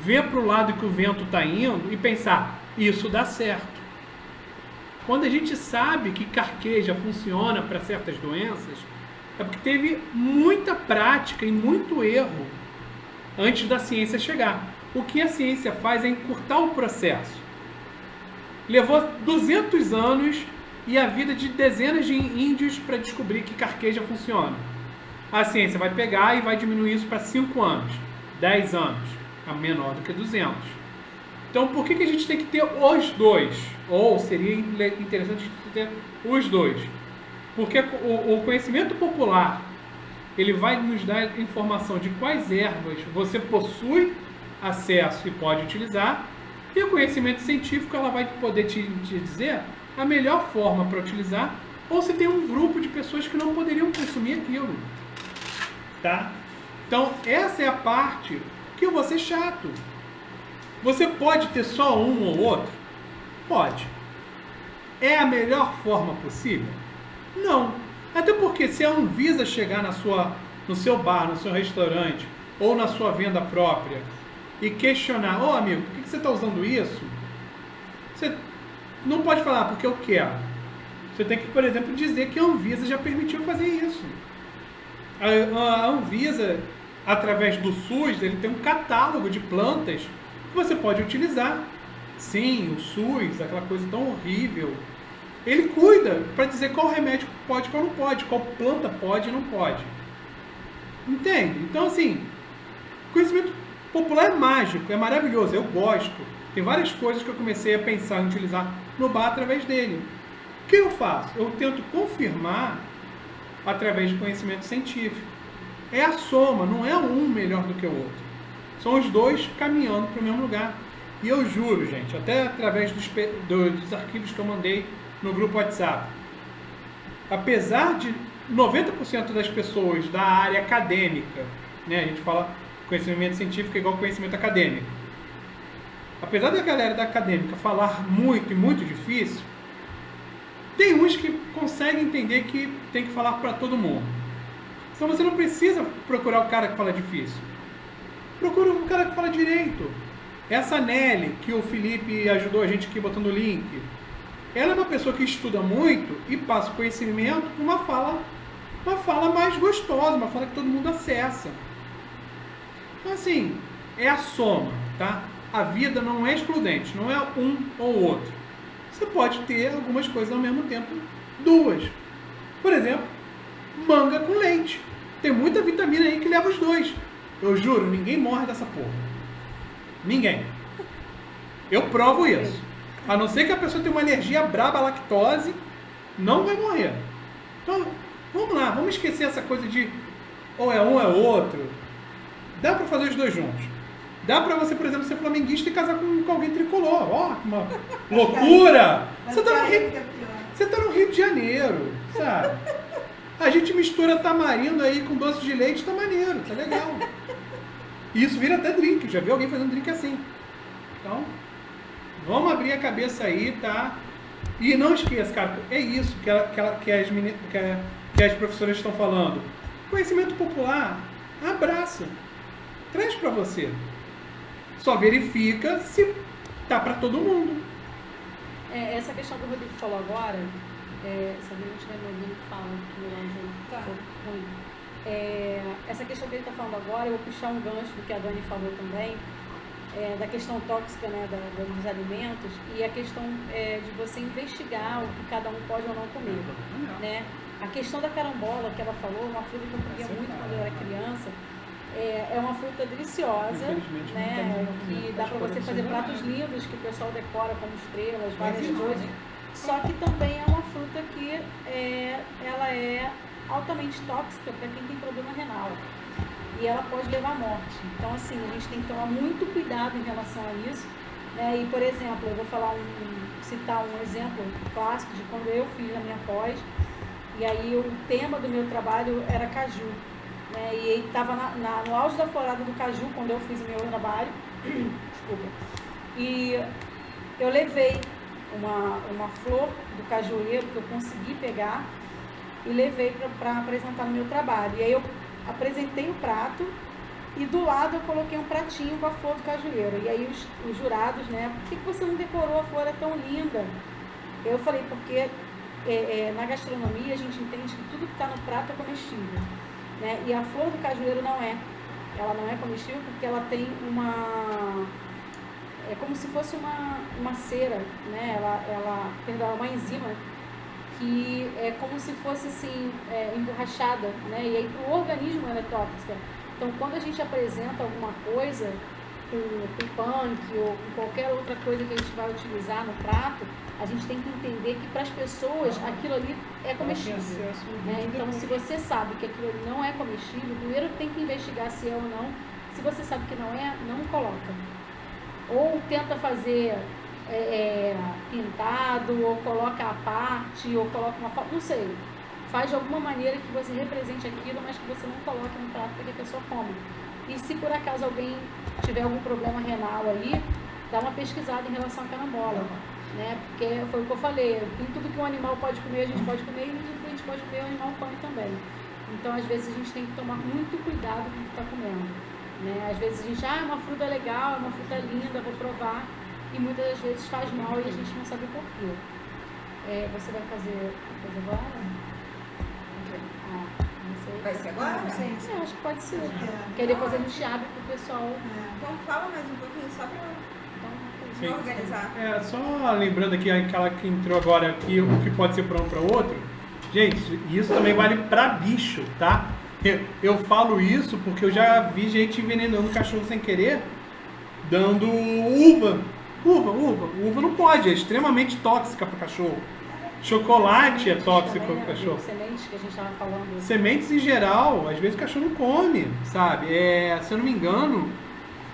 ver para o lado que o vento está indo e pensar, isso dá certo. Quando a gente sabe que carqueja funciona para certas doenças, é porque teve muita prática e muito erro antes da ciência chegar. O que a ciência faz é encurtar o processo. Levou 200 anos e a vida de dezenas de índios para descobrir que carqueja funciona. A ciência vai pegar e vai diminuir isso para 5 anos, 10 anos, a menor do que 200. Então, por que a gente tem que ter os dois? Ou seria interessante a gente ter os dois? Porque o conhecimento popular ele vai nos dar informação de quais ervas você possui acesso e pode utilizar, e o conhecimento científico ela vai poder te dizer a melhor forma para utilizar, ou se tem um grupo de pessoas que não poderiam consumir aquilo. Tá? Então, essa é a parte que eu vou ser chato. Você pode ter só um ou outro? Pode. É a melhor forma possível? Não. Até porque se a Anvisa chegar no seu bar, no seu restaurante, ou na sua venda própria, e questionar, ô amigo, por que você está usando isso? Você não pode falar porque eu quero. Você tem que, por exemplo, dizer que a Anvisa já permitiu fazer isso. A Anvisa, através do SUS, ele tem um catálogo de plantas que você pode utilizar. Sim, o SUS, aquela coisa tão horrível, ele cuida para dizer qual remédio pode e qual não pode, qual planta pode e não pode. Entende? Então, assim, conhecimento popular é mágico, é maravilhoso, eu gosto. Tem várias coisas que eu comecei a pensar em utilizar no bar através dele. O que eu faço? Eu tento confirmar através de conhecimento científico. É a soma, não é um melhor do que o outro. São os dois caminhando para o mesmo lugar. E eu juro, gente, até através dos arquivos que eu mandei no grupo WhatsApp, apesar de 90% das pessoas da área acadêmica, né, a gente fala conhecimento científico é igual conhecimento acadêmico, apesar da galera da acadêmica falar muito e muito difícil, tem uns que conseguem entender que tem que falar para todo mundo. Então você não precisa procurar o cara que fala difícil, procura o cara que fala direito. Essa Nelly, que o Felipe ajudou a gente aqui botando o link, ela é uma pessoa que estuda muito e passa o conhecimento com uma fala mais gostosa, uma fala que todo mundo acessa. Então, assim, é a soma, tá? A vida não é excludente, não é um ou outro. Você pode ter algumas coisas ao mesmo tempo, duas. Por exemplo, manga com leite. Tem muita vitamina aí que leva os dois. Eu juro, ninguém morre dessa porra. Ninguém. Eu provo isso. A não ser que a pessoa tenha uma alergia braba à lactose, não vai morrer. Então, vamos lá, vamos esquecer essa coisa de ou é um ou é outro. Dá pra fazer os dois juntos. Dá pra você, por exemplo, ser flamenguista e casar com alguém tricolor. Ó, que uma loucura! Você tá no Rio de Janeiro, sabe? A gente mistura tamarindo aí com doce de leite, tá maneiro, tá legal. E isso vira até drink, já vi alguém fazendo drink assim. Então, vamos abrir a cabeça aí, tá? E não esqueça, cara, é isso que as professoras estão falando. Conhecimento popular, abraça, traz pra você. Só verifica se tá pra todo mundo. Essa questão que o Rodrigo falou agora, se alguém não estiver me ouvindo, fala que meu áudio tá ruim. Essa questão que ele está falando agora, eu vou puxar um gancho do que a Dani falou também, da questão tóxica, né, dos alimentos, e a questão de você investigar o que cada um pode ou não comer. Né? A questão da carambola que ela falou, uma fruta que eu comia muito quando eu era criança, é uma fruta deliciosa, né, que dá para você fazer pratos lindos que o pessoal decora como estrelas, várias coisas. Só que também é uma fruta que ela é altamente tóxica para quem tem problema renal. E ela pode levar à morte. Então, assim, a gente tem que tomar muito cuidado em relação a isso. Né? E, por exemplo, eu vou citar um exemplo clássico de quando eu fiz a minha pós. E aí o tema do meu trabalho era caju. Né? E ele estava no auge da florada do caju quando eu fiz o meu trabalho. Desculpa. E eu levei uma flor do cajueiro que eu consegui pegar e levei para apresentar no meu trabalho. E aí eu apresentei o prato e do lado eu coloquei um pratinho com a flor do cajueiro. E aí os jurados, né, por que você não decorou? A flor é tão linda. Eu falei, porque na gastronomia a gente entende que tudo que está no prato é comestível. Né? E a flor do cajueiro não é. Ela não é comestível porque ela tem é como se fosse uma cera, né? Perdão, uma enzima que é como se fosse assim, emborrachada, né? E aí para o organismo ela é tóxica. Então quando a gente apresenta alguma coisa com punk ou com qualquer outra coisa que a gente vai utilizar no prato, a gente tem que entender que para as pessoas aquilo ali é comestível. Né? Então se você sabe que aquilo ali não é comestível, primeiro tem que investigar se é ou não. Se você sabe que não é, não coloca. Ou tenta fazer pintado, ou coloca à parte, ou coloca uma foto, não sei. Faz de alguma maneira que você represente aquilo, mas que você não coloque no prato para que a pessoa coma. E se por acaso alguém tiver algum problema renal aí, dá uma pesquisada em relação à carambola. Né? Porque foi o que eu falei, em tudo que um animal pode comer, a gente pode comer, e tudo que a gente pode comer, o animal come também. Então, às vezes, a gente tem que tomar muito cuidado com o que está comendo. Né? Às vezes a gente, uma fruta legal, é uma fruta linda, vou provar, e muitas das vezes faz mal e a gente não sabe o porquê. Você vai fazer agora? Não sei. Vai ser agora? Não sei. Acho que pode ser. Porque aí depois a gente abre pro pessoal. Então fala mais um pouquinho só para organizar. Só lembrando aqui aquela que entrou agora aqui, o que pode ser para um para o outro. Gente, isso também vale para bicho, tá? Eu falo isso porque eu já vi gente envenenando cachorro sem querer, dando uva. Uva não pode, é extremamente tóxica para o cachorro. Chocolate é tóxico para o cachorro. Sementes que a gente estava falando. Sementes em geral, às vezes o cachorro não come, sabe? Se eu não me engano,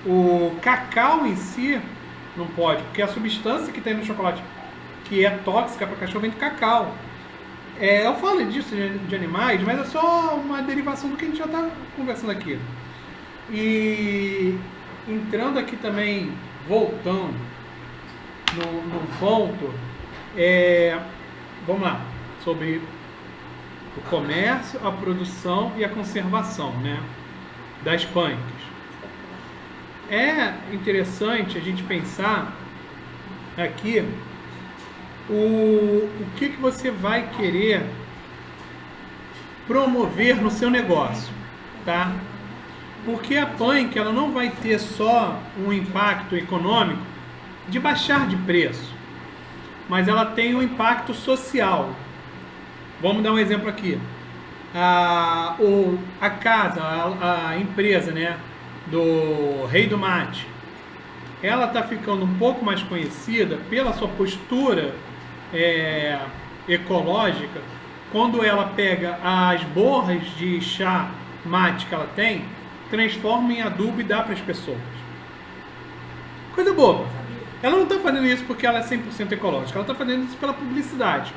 o cacau em si não pode, porque a substância que tem no chocolate que é tóxica para o cachorro vem do cacau. Eu falo disso de animais, mas é só uma derivação do que a gente já está conversando aqui. E entrando aqui também, voltando num ponto, vamos lá, sobre o comércio, a produção e a conservação, né, das punks. É interessante a gente pensar aqui o que você vai querer promover no seu negócio, tá? Porque a punk, ela não vai ter só um impacto econômico de baixar de preço, mas ela tem um impacto social. Vamos dar um exemplo aqui. A casa, a empresa, né, do Rei do Mate, ela está ficando um pouco mais conhecida pela sua postura ecológica, quando ela pega as borras de chá mate que ela tem, transforma em adubo e dá para as pessoas. Coisa boba. Ela não está fazendo isso porque ela é 100% ecológica, ela está fazendo isso pela publicidade.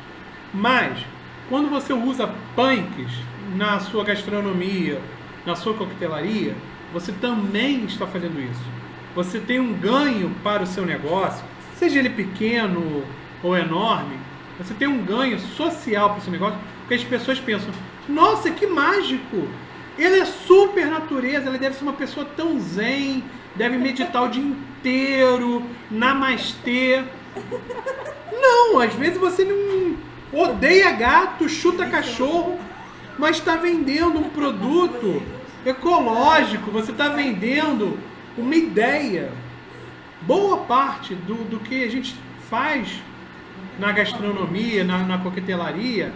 Mas, quando você usa punks na sua gastronomia, na sua coquetelaria, você também está fazendo isso. Você tem um ganho para o seu negócio, seja ele pequeno ou enorme, você tem um ganho social para o seu negócio, porque as pessoas pensam, nossa, que mágico! Ele é super natureza, ele deve ser uma pessoa tão zen, deve meditar o dia inteiro, namastê. Não, às vezes você não odeia gato, chuta cachorro, mas está vendendo um produto ecológico, você está vendendo uma ideia. Boa parte do que a gente faz na gastronomia, na coquetelaria,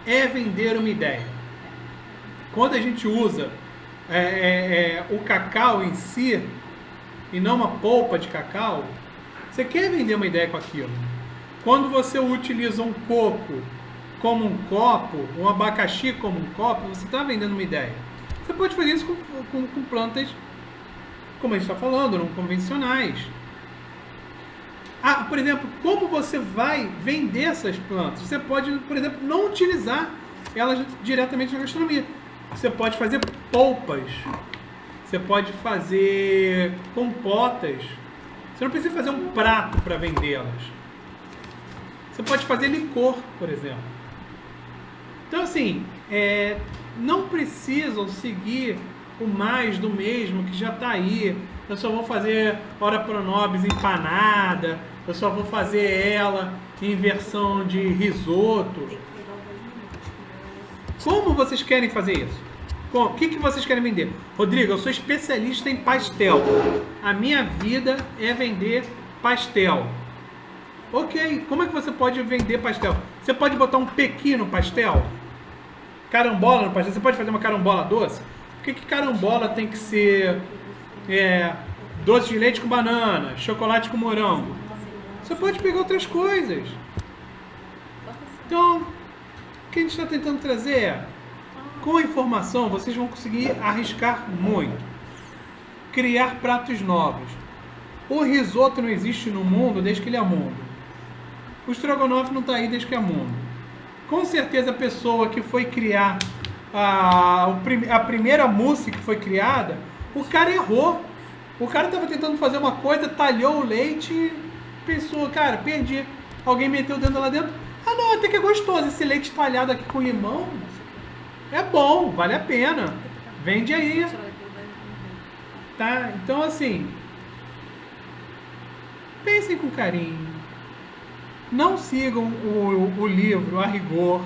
é vender uma ideia. Quando a gente usa o cacau em si, e não uma polpa de cacau, você quer vender uma ideia com aquilo. Quando você utiliza um coco como um copo, um abacaxi como um copo, você está vendendo uma ideia. Você pode fazer isso com plantas, como a gente está falando, não convencionais. Por exemplo, como você vai vender essas plantas? Você pode, por exemplo, não utilizar elas diretamente na gastronomia. Você pode fazer polpas, você pode fazer compotas. Você não precisa fazer um prato para vendê-las. Você pode fazer licor, por exemplo. Então, assim, não precisam seguir o mais do mesmo que já está aí. Eu só vou fazer ora pronobis empanada, eu só vou fazer ela em versão de risoto. Como vocês querem fazer isso? O que vocês querem vender? Rodrigo, eu sou especialista em pastel. A minha vida é vender pastel. Ok, como é que você pode vender pastel? Você pode botar um pequi no pastel? Carambola no pastel? Você pode fazer uma carambola doce? Por que carambola tem que ser doce de leite com banana, chocolate com morango? Você pode pegar outras coisas. Então, o que a gente está tentando trazer é, com a informação, vocês vão conseguir arriscar muito. Criar pratos novos. O risoto não existe no mundo desde que ele é mundo. O estrogonofe não está aí desde que é mundo. Com certeza a pessoa que foi criar a primeira mousse que foi criada, o cara errou. O cara estava tentando fazer uma coisa, talhou o leite e pensou, cara, perdi. Alguém meteu o dedo lá dentro. Ah não, até que é gostoso. Esse leite talhado aqui com limão é bom, vale a pena. Vende aí. Tá? Então assim, pensem com carinho. Não sigam o livro a rigor.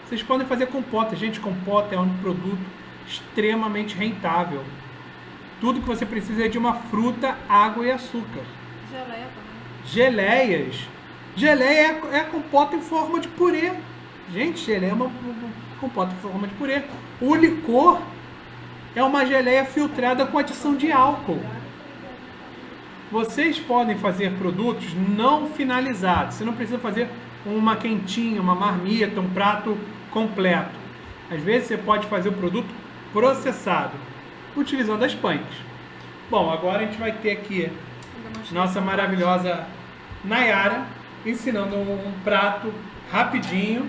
Vocês podem fazer compota. Gente, compota é um produto extremamente rentável. Tudo que você precisa é de uma fruta, água e açúcar. Geleia também. Geleias. Geleia é compota em forma de purê. Gente, geleia é uma compota em forma de purê. O licor é uma geleia filtrada com adição de álcool. Vocês podem fazer produtos não finalizados. Você não precisa fazer uma quentinha, uma marmita, um prato completo. Às vezes você pode fazer o produto processado, utilizando as punks. Bom, agora a gente vai ter aqui nossa maravilhosa Nayara ensinando um prato rapidinho.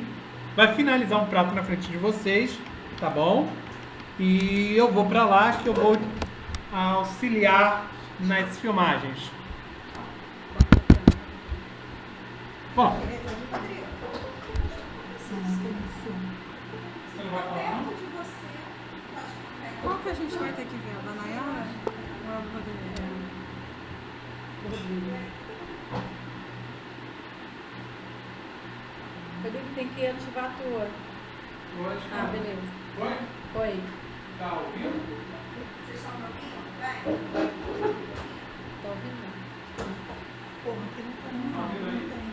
Vai finalizar um prato na frente de vocês, tá bom? E eu vou para lá que eu vou auxiliar nas filmagens. Bom, Qual que a gente vai ter que ver? A da Nayara? Ou a do Rodrigo? Rodrigo tem que ativar a tua. Ah, beleza. Oi? Oi. Tá ouvindo? Vocês estão me ouvindo? Vai. Tá ouvindo? Porra, aqui não tá Tá ouvindo aí?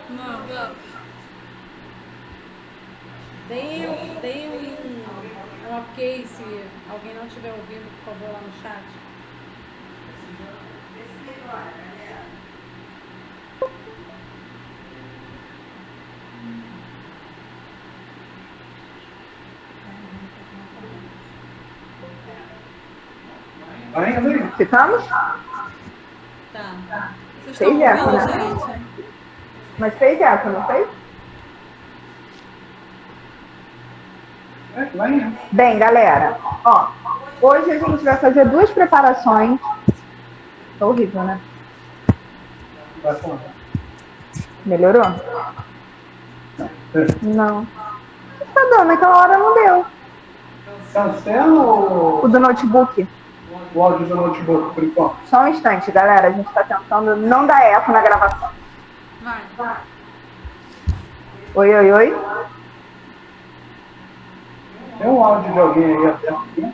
Não. Deem um ok se alguém não estiver ouvindo, por favor, lá no chat. Esse melhor, galera. Ficamos? Tá. Vocês estão Fez eco, ouvindo, né? gente? Mas fez eco, não fez? Bem, galera, ó, hoje a gente vai fazer 2 preparações. Tá horrível, né? Melhorou? Não. Tá dando, naquela hora não deu. Cancela O do notebook. o áudio do notebook, por enquanto. Só um instante, galera. A gente tá tentando não dar eco na gravação. Vai. Oi, oi, oi. Tem um áudio de alguém aí aberto aqui?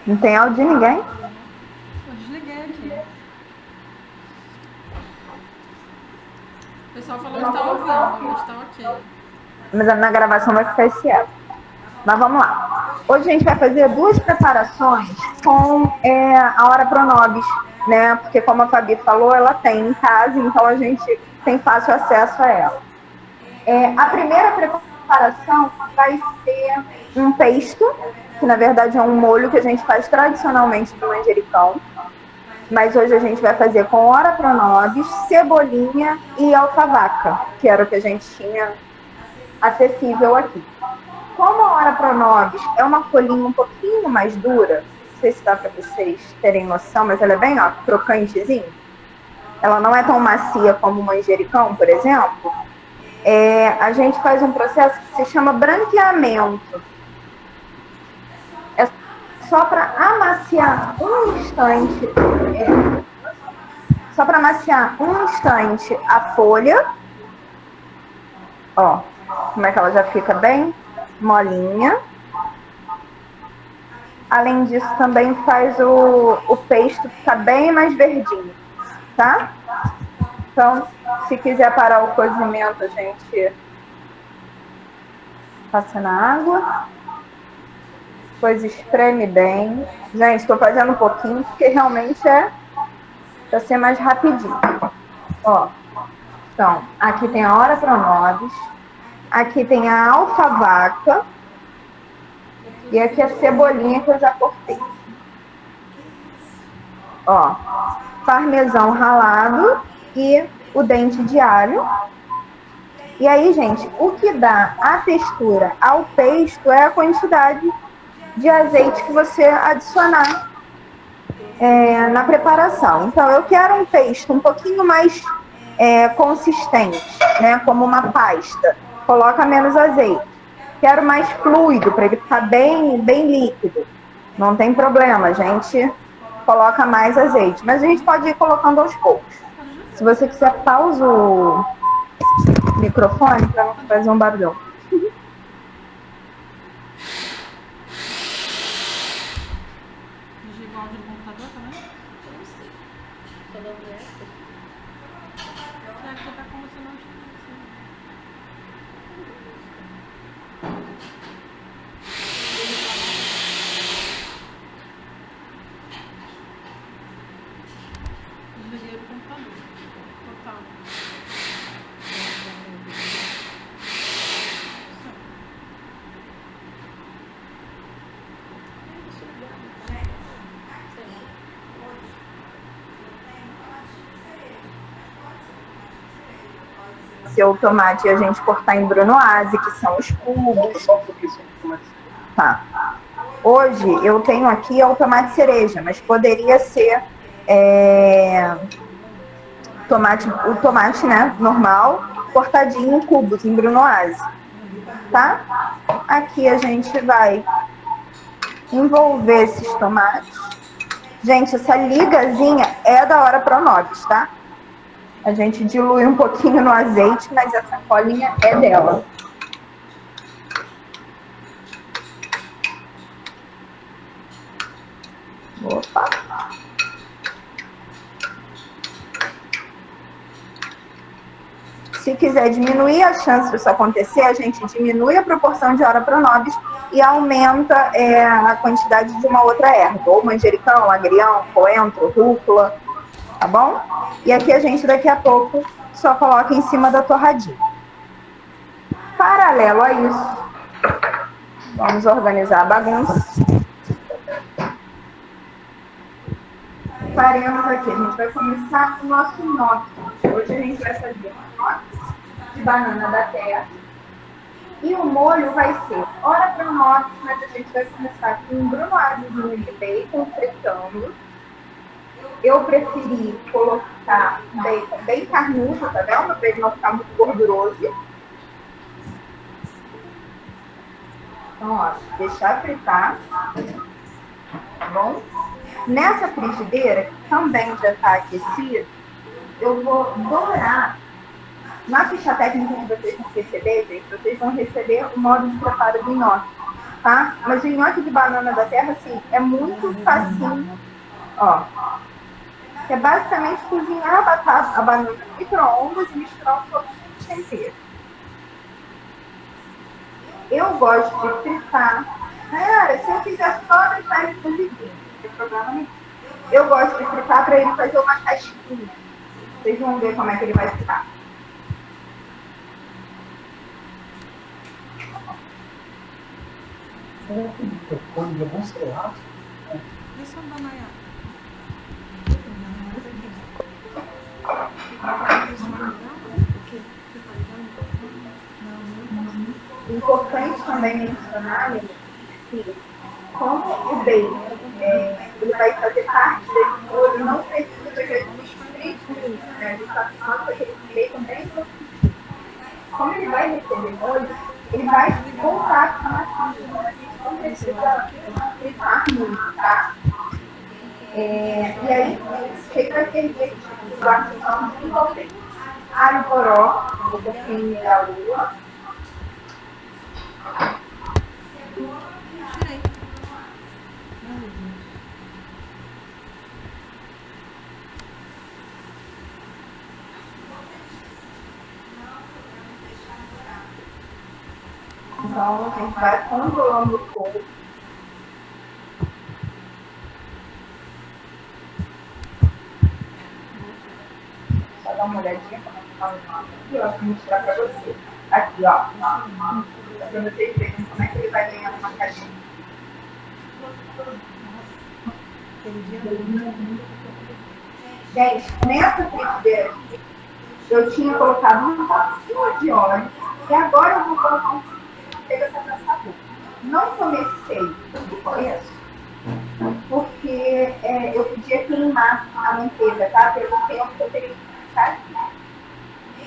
Não tem áudio de ninguém? Eu desliguei aqui. O pessoal falou que tá ouvindo, mas tá ok. Mas na gravação vai ficar esse eco. Mas vamos lá. Hoje a gente vai fazer 2 preparações com a Ora Pronobis, né? Porque como a Fabi falou, ela tem em casa, então a gente tem fácil acesso a ela. A primeira preparação vai ser um pesto, que na verdade é um molho que a gente faz tradicionalmente do manjericão. Mas hoje a gente vai fazer com Ora Pronobis, cebolinha e alfavaca, que era o que a gente tinha acessível aqui. Como a Ora Pronobis é uma folhinha um pouquinho mais dura, não sei se dá para vocês terem noção, mas ela é bem crocantezinha. Ela não é tão macia como o manjericão, por exemplo. A gente faz um processo que se chama branqueamento. É só para amaciar um instante. Só para amaciar um instante a folha. Ó, como é que ela já fica bem molinha. Além disso, também faz o pesto ficar bem mais verdinho, tá? Então, se quiser parar o cozimento, a gente passa na água. Depois espreme bem. Gente, estou fazendo um pouquinho, porque realmente é para ser mais rapidinho. Ó, então, aqui tem a Ora Pronobis. Aqui tem a alfavaca. E aqui a cebolinha que eu já cortei. Ó, parmesão ralado e o dente de alho. E aí, gente, o que dá a textura ao pesto é a quantidade de azeite que você adicionar na preparação. Então, eu quero um pesto um pouquinho mais consistente, né, como uma pasta. Coloca menos azeite. Quero mais fluido, para ele ficar bem líquido. Não tem problema, a gente coloca mais azeite. Mas a gente pode ir colocando aos poucos. Se você quiser, pausa o microfone para não fazer um barulhão. Desliga o áudio do computador também? Eu não sei. Tô dando essa. É que tá como se não tivesse. Desliguei o computador. Total. O tomate a gente cortar em brunoise, que são os cubos. Tá. Hoje eu tenho aqui o tomate cereja, mas poderia ser o tomate, né, normal, cortadinho em cubos, em brunoise. Tá? Aqui a gente vai envolver esses tomates. Gente, essa ligazinha é da Ora Pronobis, tá? A gente dilui um pouquinho no azeite, mas essa colinha é dela. Opa! Se quiser diminuir a chance disso acontecer, a gente diminui a proporção de Ora Pronobis e aumenta a quantidade de uma outra erva, ou manjericão, agrião, coentro, rúcula, tá bom? E aqui a gente, daqui a pouco, só coloca em cima da torradinha. Paralelo a isso, vamos organizar a bagunça. Preparemos aqui. A gente vai começar com o nosso nhoque. Hoje a gente vai fazer um nhoque de banana da terra. E o molho vai ser ora para nhoque, mas a gente vai começar com um brunoisezinho de bacon fritando. Eu preferi colocar bacon bem carnudo, tá vendo? Para ele não ficar muito gorduroso. Então, ó, deixar fritar. Tá bom? Nessa frigideira, que também já está aquecida, eu vou dourar. Na ficha técnica que vocês vão receber, gente, vocês vão receber o modo de preparo do nhoque, tá? Mas o nhoque de banana da terra, assim, é muito facinho, ó. É basicamente cozinhar a batata, a banana no micro-ondas e misturar um pouquinho de tempero. Eu gosto de fritar. Se eu fizer só deixar ele cozidinho, não tem problema nenhum. Eu gosto de fritar para ele fazer uma casquinha. Vocês vão ver como é que ele vai ficar. Deixa eu banhar. Importante também mencionar, que como o bacon ele vai fazer parte desse molho, não precisa que a gente frite muito, né? A gente está acostumado com aquele bacon bem profundo. Como ele vai receber molho, ele vai voltar a ficar macio. A gente não precisa fritar muito, tá? E aí, o que vai servir? Os artesãos de envolver. Alho poró, um pouquinho de lua. Então, a gente vai controlando o fogo. Só dar uma olhadinha como está o nome aqui, ó, vou mostrar para você. Aqui, ó. Para vocês verem como é que ele vai ganhando uma caixinha. Gente, nessa frigideira aqui, eu tinha colocado um pouquinho de óleo e agora eu vou colocar um pouquinho de manteiga para passar pouco. Não comecei no começo porque eu podia queimar a manteiga, tá? Pelo tempo que eu teria que ficar aqui.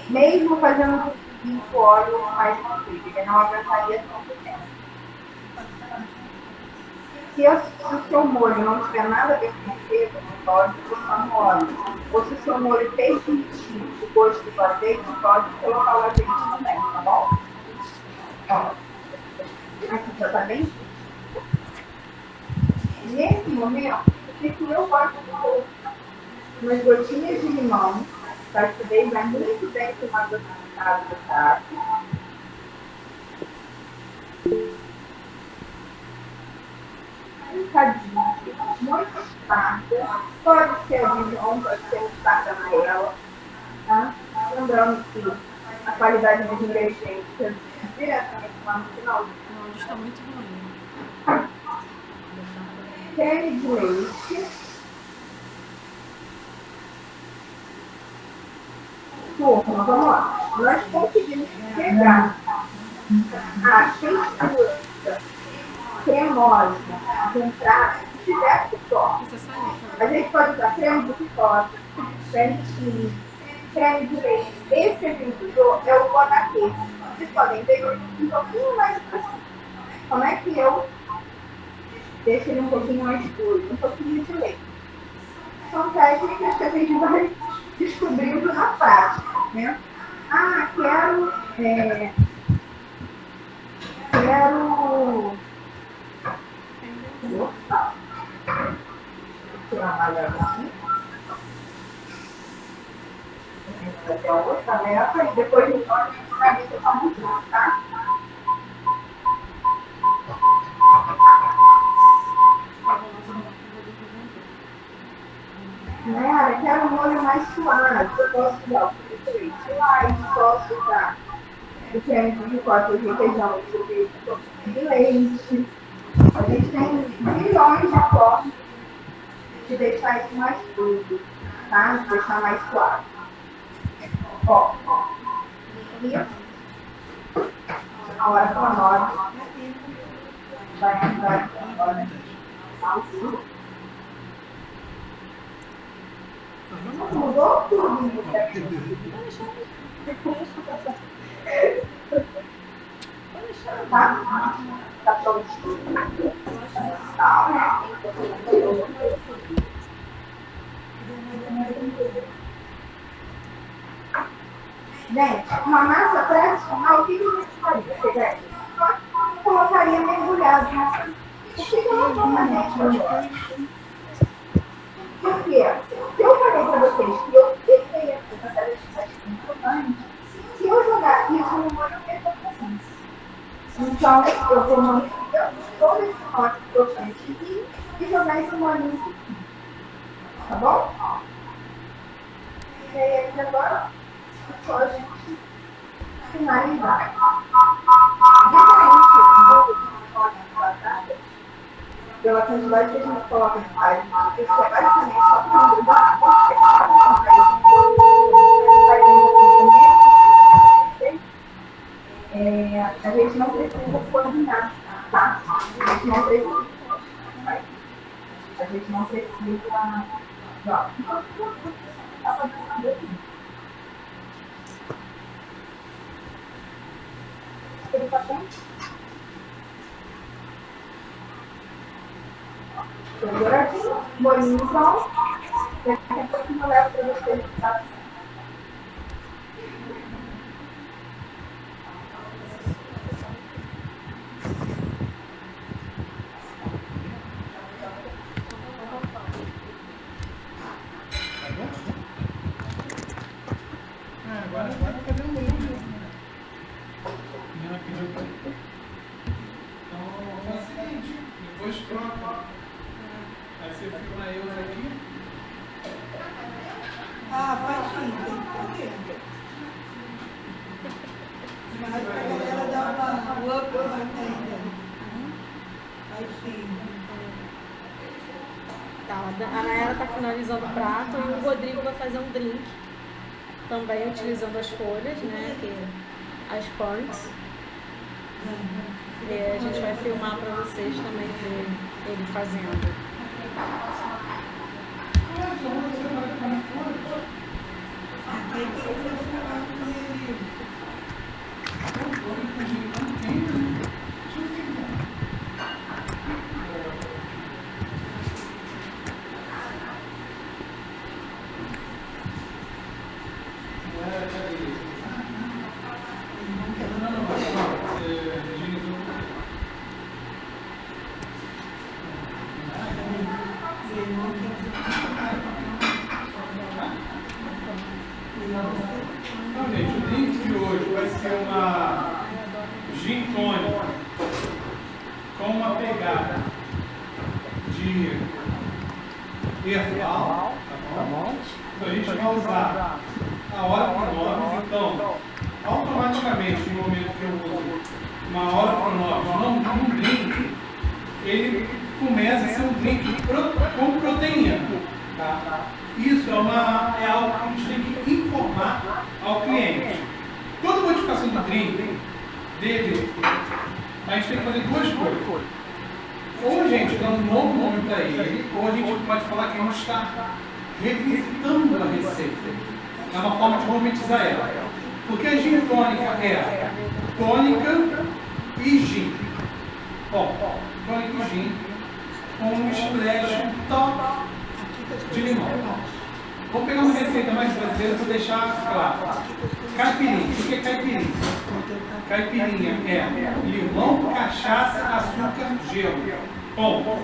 Mesmo fazendo o óleo mais manteiga, ele não aguentaria tanto tempo. Se o seu molho não tiver nada a ver com manteiga, não pode colocar no óleo. Ou se o seu molho permitir o gosto do azeite, pode colocar o azeite também, tá bom? Ó, aqui já tá bem. Nesse momento, o que eu gosto de colocar? Umas gotinhas de limão, para que daí vai muito bem com uma gotinha do taco. Picadinho, muito mostarda, pode ser a Dijon, pode ser mostarda amarela, tá? Lembrando que a qualidade dos ingredientes é diretamente lá no final. Não, está muito bom. Creme de leite. Turma, vamos lá. Nós conseguimos pegar a textura cremosa de um prato que tiver pipoca. A gente pode usar creme de pipoca, creme de cheese, creme de leite. Esse que a gente usou é o bonacê. Vocês podem ver que eu um pouquinho mais assim. Como é que eu deixo ele um pouquinho mais escuro? Um pouquinho de leite. São técnicas que a gente vai descobrindo na prática, né? Ah, quero opa, trabalhar aqui. A gente vai ter outra leva e depois a gente vai ver se está muito bom, tá? Nela, quero um molho mais suave. Eu posso usar o leite light, posso usar o creme de ricota de requeijão de leite. A gente tem milhões de formas de de deixar isso mais fluido, tá? De deixar mais suave. Ó. E a hora cronómetro vai entrar aqui agora. Mudou tudo. Tá? Tá pronto. Tá. Gente, uma massa tradicional, o que a gente faria? Eu colocaria mergulhado. O que eu vou fazer? Por quê? Se eu falei para vocês que eu fiquei aqui para fazer esse importante, se eu jogar isso no molho, eu perco a potência. Então, eu vou manter todo esse pote crocante e jogar esse molhinho aqui. Tá bom? E aí, aqui agora, só a gente finalizar. Pela quantidade que a gente coloca de página, isso é basicamente só para mudar a gente não precisa coordenar, tá? A gente não precisa. A gente não precisa. Ó. Tá fazendo aqui. Ele tá bem? Douradinho, bolinho pronto. Daqui a pouco eu levo para vocês, tá? Agora vai fazer um vídeo. Então, é o seguinte, depois troca. Aí você filma eu aqui. Faz sim, tem que fazer. Mas pra galera dar uma up ainda. Faz sim. Tá, a Nayara tá finalizando o prato e o Rodrigo vai fazer um drink. Também utilizando as folhas, né? As punks. E a gente vai filmar para vocês também ver ele fazendo. Então, gente, o drink de hoje vai ser uma gin tônica com uma pegada de herbal, tá bom? Então a gente vai usar a hora cronómetro, então automaticamente no momento que eu uso uma hora cronómetro num drink, ele começa a ser um drink com proteína, tá? Isso é algo que a gente tem que informar ao cliente. Toda modificação do drink dele, a gente tem que fazer duas coisas. Ou a gente dá um novo nome para ele, ou a gente pode falar que a gente está revisitando a receita. É uma forma de romantizar ela. Porque a gin tônica é tônica e gin. Bom, tônica e gin com um splash top de limão. Vamos pegar uma receita mais brasileira para deixar claro. Caipirinha. O que é caipirinha? Caipirinha é limão, cachaça, açúcar, gelo. Bom,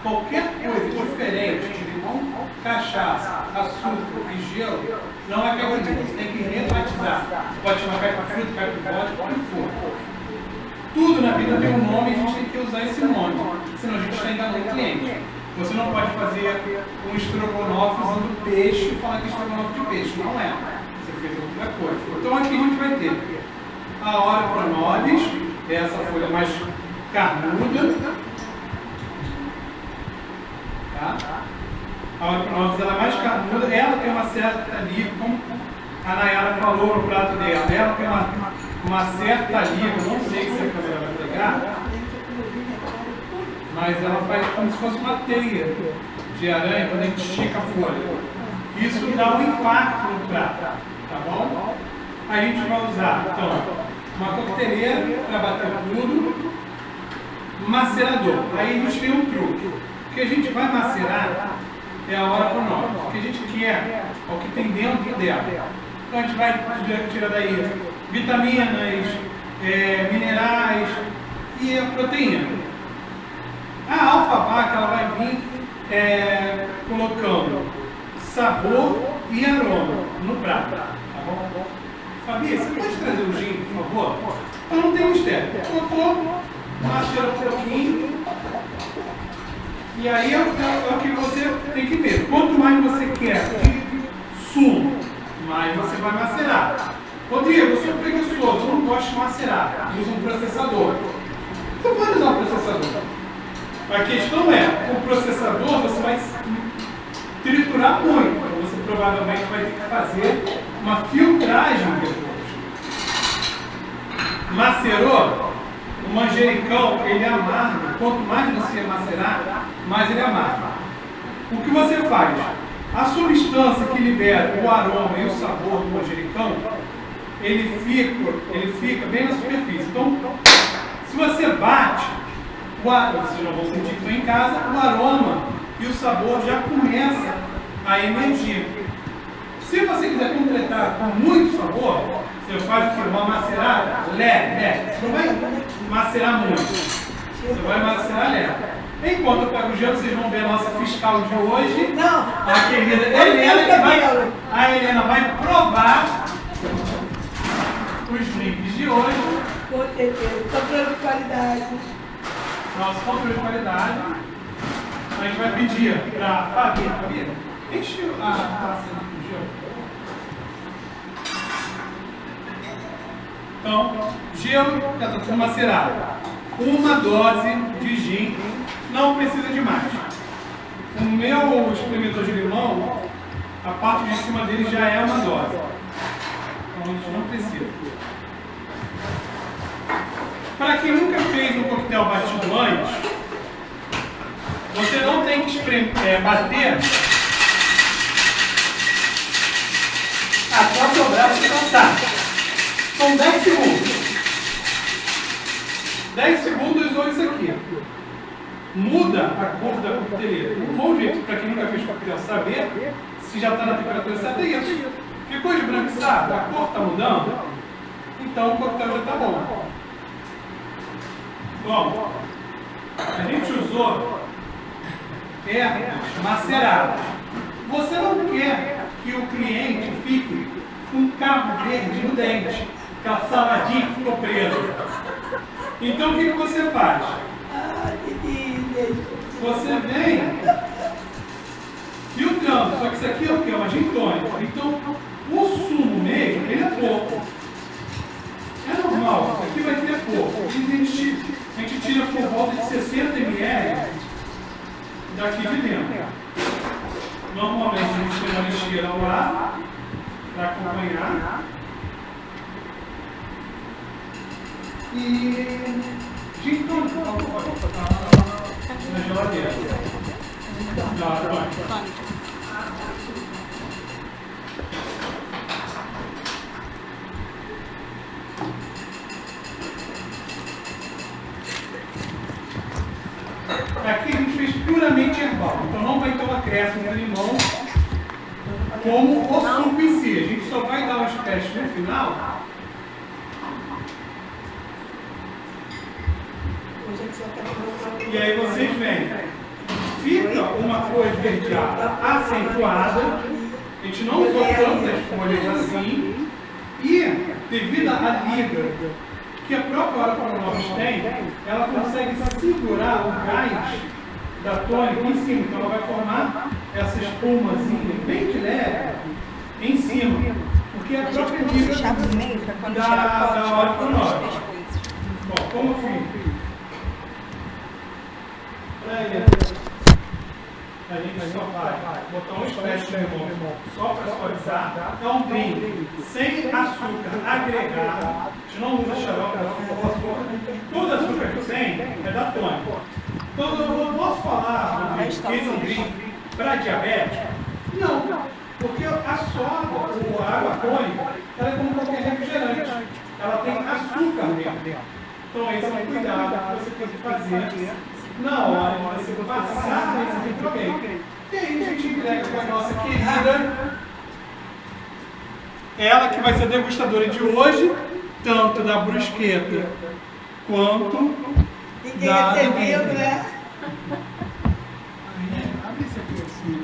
qualquer coisa diferente de limão, cachaça, açúcar e gelo não é caipirinha. Você tem que rebatizar. Pode chamar caipifruto, caipivótico, o que for. Tudo na vida tem um nome e a gente tem que usar esse nome. Senão a gente está enganando o cliente. Você não pode fazer um estrogonofe usando peixe e falar que é estrogonofe de peixe. Não é. Você fez outra coisa. Então aqui a gente vai ter a hora pronobis, essa folha mais carnuda. Tá? A hora pronobis ela é mais carnuda, ela tem uma certa liga, como a Nayara falou no prato dela, ela tem uma certa liga, não sei se a câmera vai pegar, mas ela faz como se fosse uma teia de aranha quando a gente estica a folha. Isso dá um impacto no prato, tá bom? A gente vai usar, então, uma coqueteleira para bater tudo, macerador. Aí a gente tem um truque. O que a gente vai macerar é a hora pronobis. O que a gente quer é o que tem dentro dela. Então a gente vai tirar daí vitaminas, minerais e a proteína. A alfa-vaca ela vai vir colocando sabor e aroma no prato. Tá bom? Fabi, você pode trazer o gin, por favor? Então não tem mistério. Colocou, macerou um pouquinho. E aí é o que você tem que ver. Quanto mais você quer de sumo, mais você vai macerar. Rodrigo, eu sou preguiçoso, eu não gosto de macerar. Usa um processador. Você pode usar um processador. A questão é, o processador você vai triturar muito. Então você provavelmente vai ter que fazer uma filtragem depois. Macerou, o manjericão, ele é amargo. Quanto mais você macerar, mais ele é amargo. O que você faz? A substância que libera o aroma e o sabor do manjericão, ele fica bem na superfície. Então, se você bate, vocês não vão sentir que estão em casa, o aroma e o sabor já começa a emergir. Se você quiser completar com muito sabor, você faz o que? Uma macerada leve. Você não vai macerar muito. Você vai macerar leve. Enquanto eu pego o gelo, vocês vão ver a nossa fiscal de hoje. Não. A querida Helena, a Helena vai provar os drinks de hoje. Com certeza. Controle de qualidade. Nosso controle de qualidade. A gente vai pedir para a Fabi, enche a taça de gelo. Então, gelo, já está tudo macerado. Uma dose de gin, não precisa de mais. O meu experimentor de limão, a parte de cima dele já é uma dose. Então a gente não precisa. Para quem nunca fez um coquetel batido antes, você não tem que bater até sobrar se cansar. São 10 segundos. 10 segundos ou isso aqui. Muda a cor da coqueteleira. Um bom jeito para quem nunca fez coquetel saber se já está na temperatura certa é isso. Ficou esbranquiçado, a cor está mudando, então o coquetel já está bom. Bom, a gente usou ervas maceradas. Você não quer que o cliente fique com um cabo verde no dente, aquela saladinha que ficou presa. Então o que você faz? Você vem filtrando, só que isso aqui é o que? É uma gin tônica. Então o sumo mesmo, ele é pouco. É normal, isso aqui vai ter pouco. A gente tira por volta de 60 ml daqui de dentro. Normalmente a gente tem uma lixeira ao lado para acompanhar. E gin tônica, por favor, na geladeira. Aqui a gente fez puramente herbal, então não vai ter um acréscimo de limão como o suco em si. A gente só vai dar os testes no final. E aí vocês veem, fica uma cor esverdeada acentuada, a gente não usou tantas folhas assim, e devido à liga que a própria hora pronobis tem, ela consegue segurar o gás da tônica em cima, então ela vai formar essa espumazinha bem de leve em cima, porque a própria liga da hora pronobis. Bom, como eu fiz? a gente só vai botar um splash de limão só para suavizar. É um drink sem açúcar agregado. A gente não usa xarope, todo açúcar que tem é da tônica. Então eu posso falar que esse é um drink para diabético? Não, porque a soda, ou a água tônica, ela é como qualquer refrigerante. Ela tem açúcar dentro. Então esse é um cuidado que você tem que fazer na hora de você passar nesse microambiente. E aí a gente entrega para a nossa querida, ela que vai ser a degustadora de hoje, tanto da brusqueta quanto Ninguém da... recebeu, né? Abre esse aqui assim.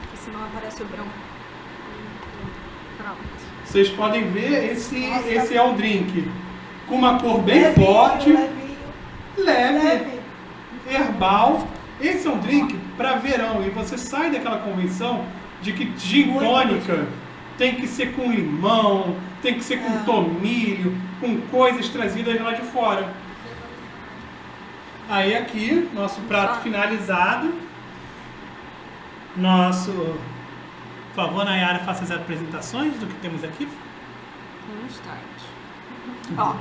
Porque senão aparece o branco. Pronto. Vocês podem ver, esse é um drink com uma cor bem forte, leve, herbal. Esse é um drink para verão e você sai daquela convenção de que gin tônica tem que ser com limão, tem que ser com tomilho, com coisas trazidas lá de fora. Aí aqui, nosso prato finalizado. Por favor, Nayara, faça as apresentações do que temos aqui. Um instante. Ó,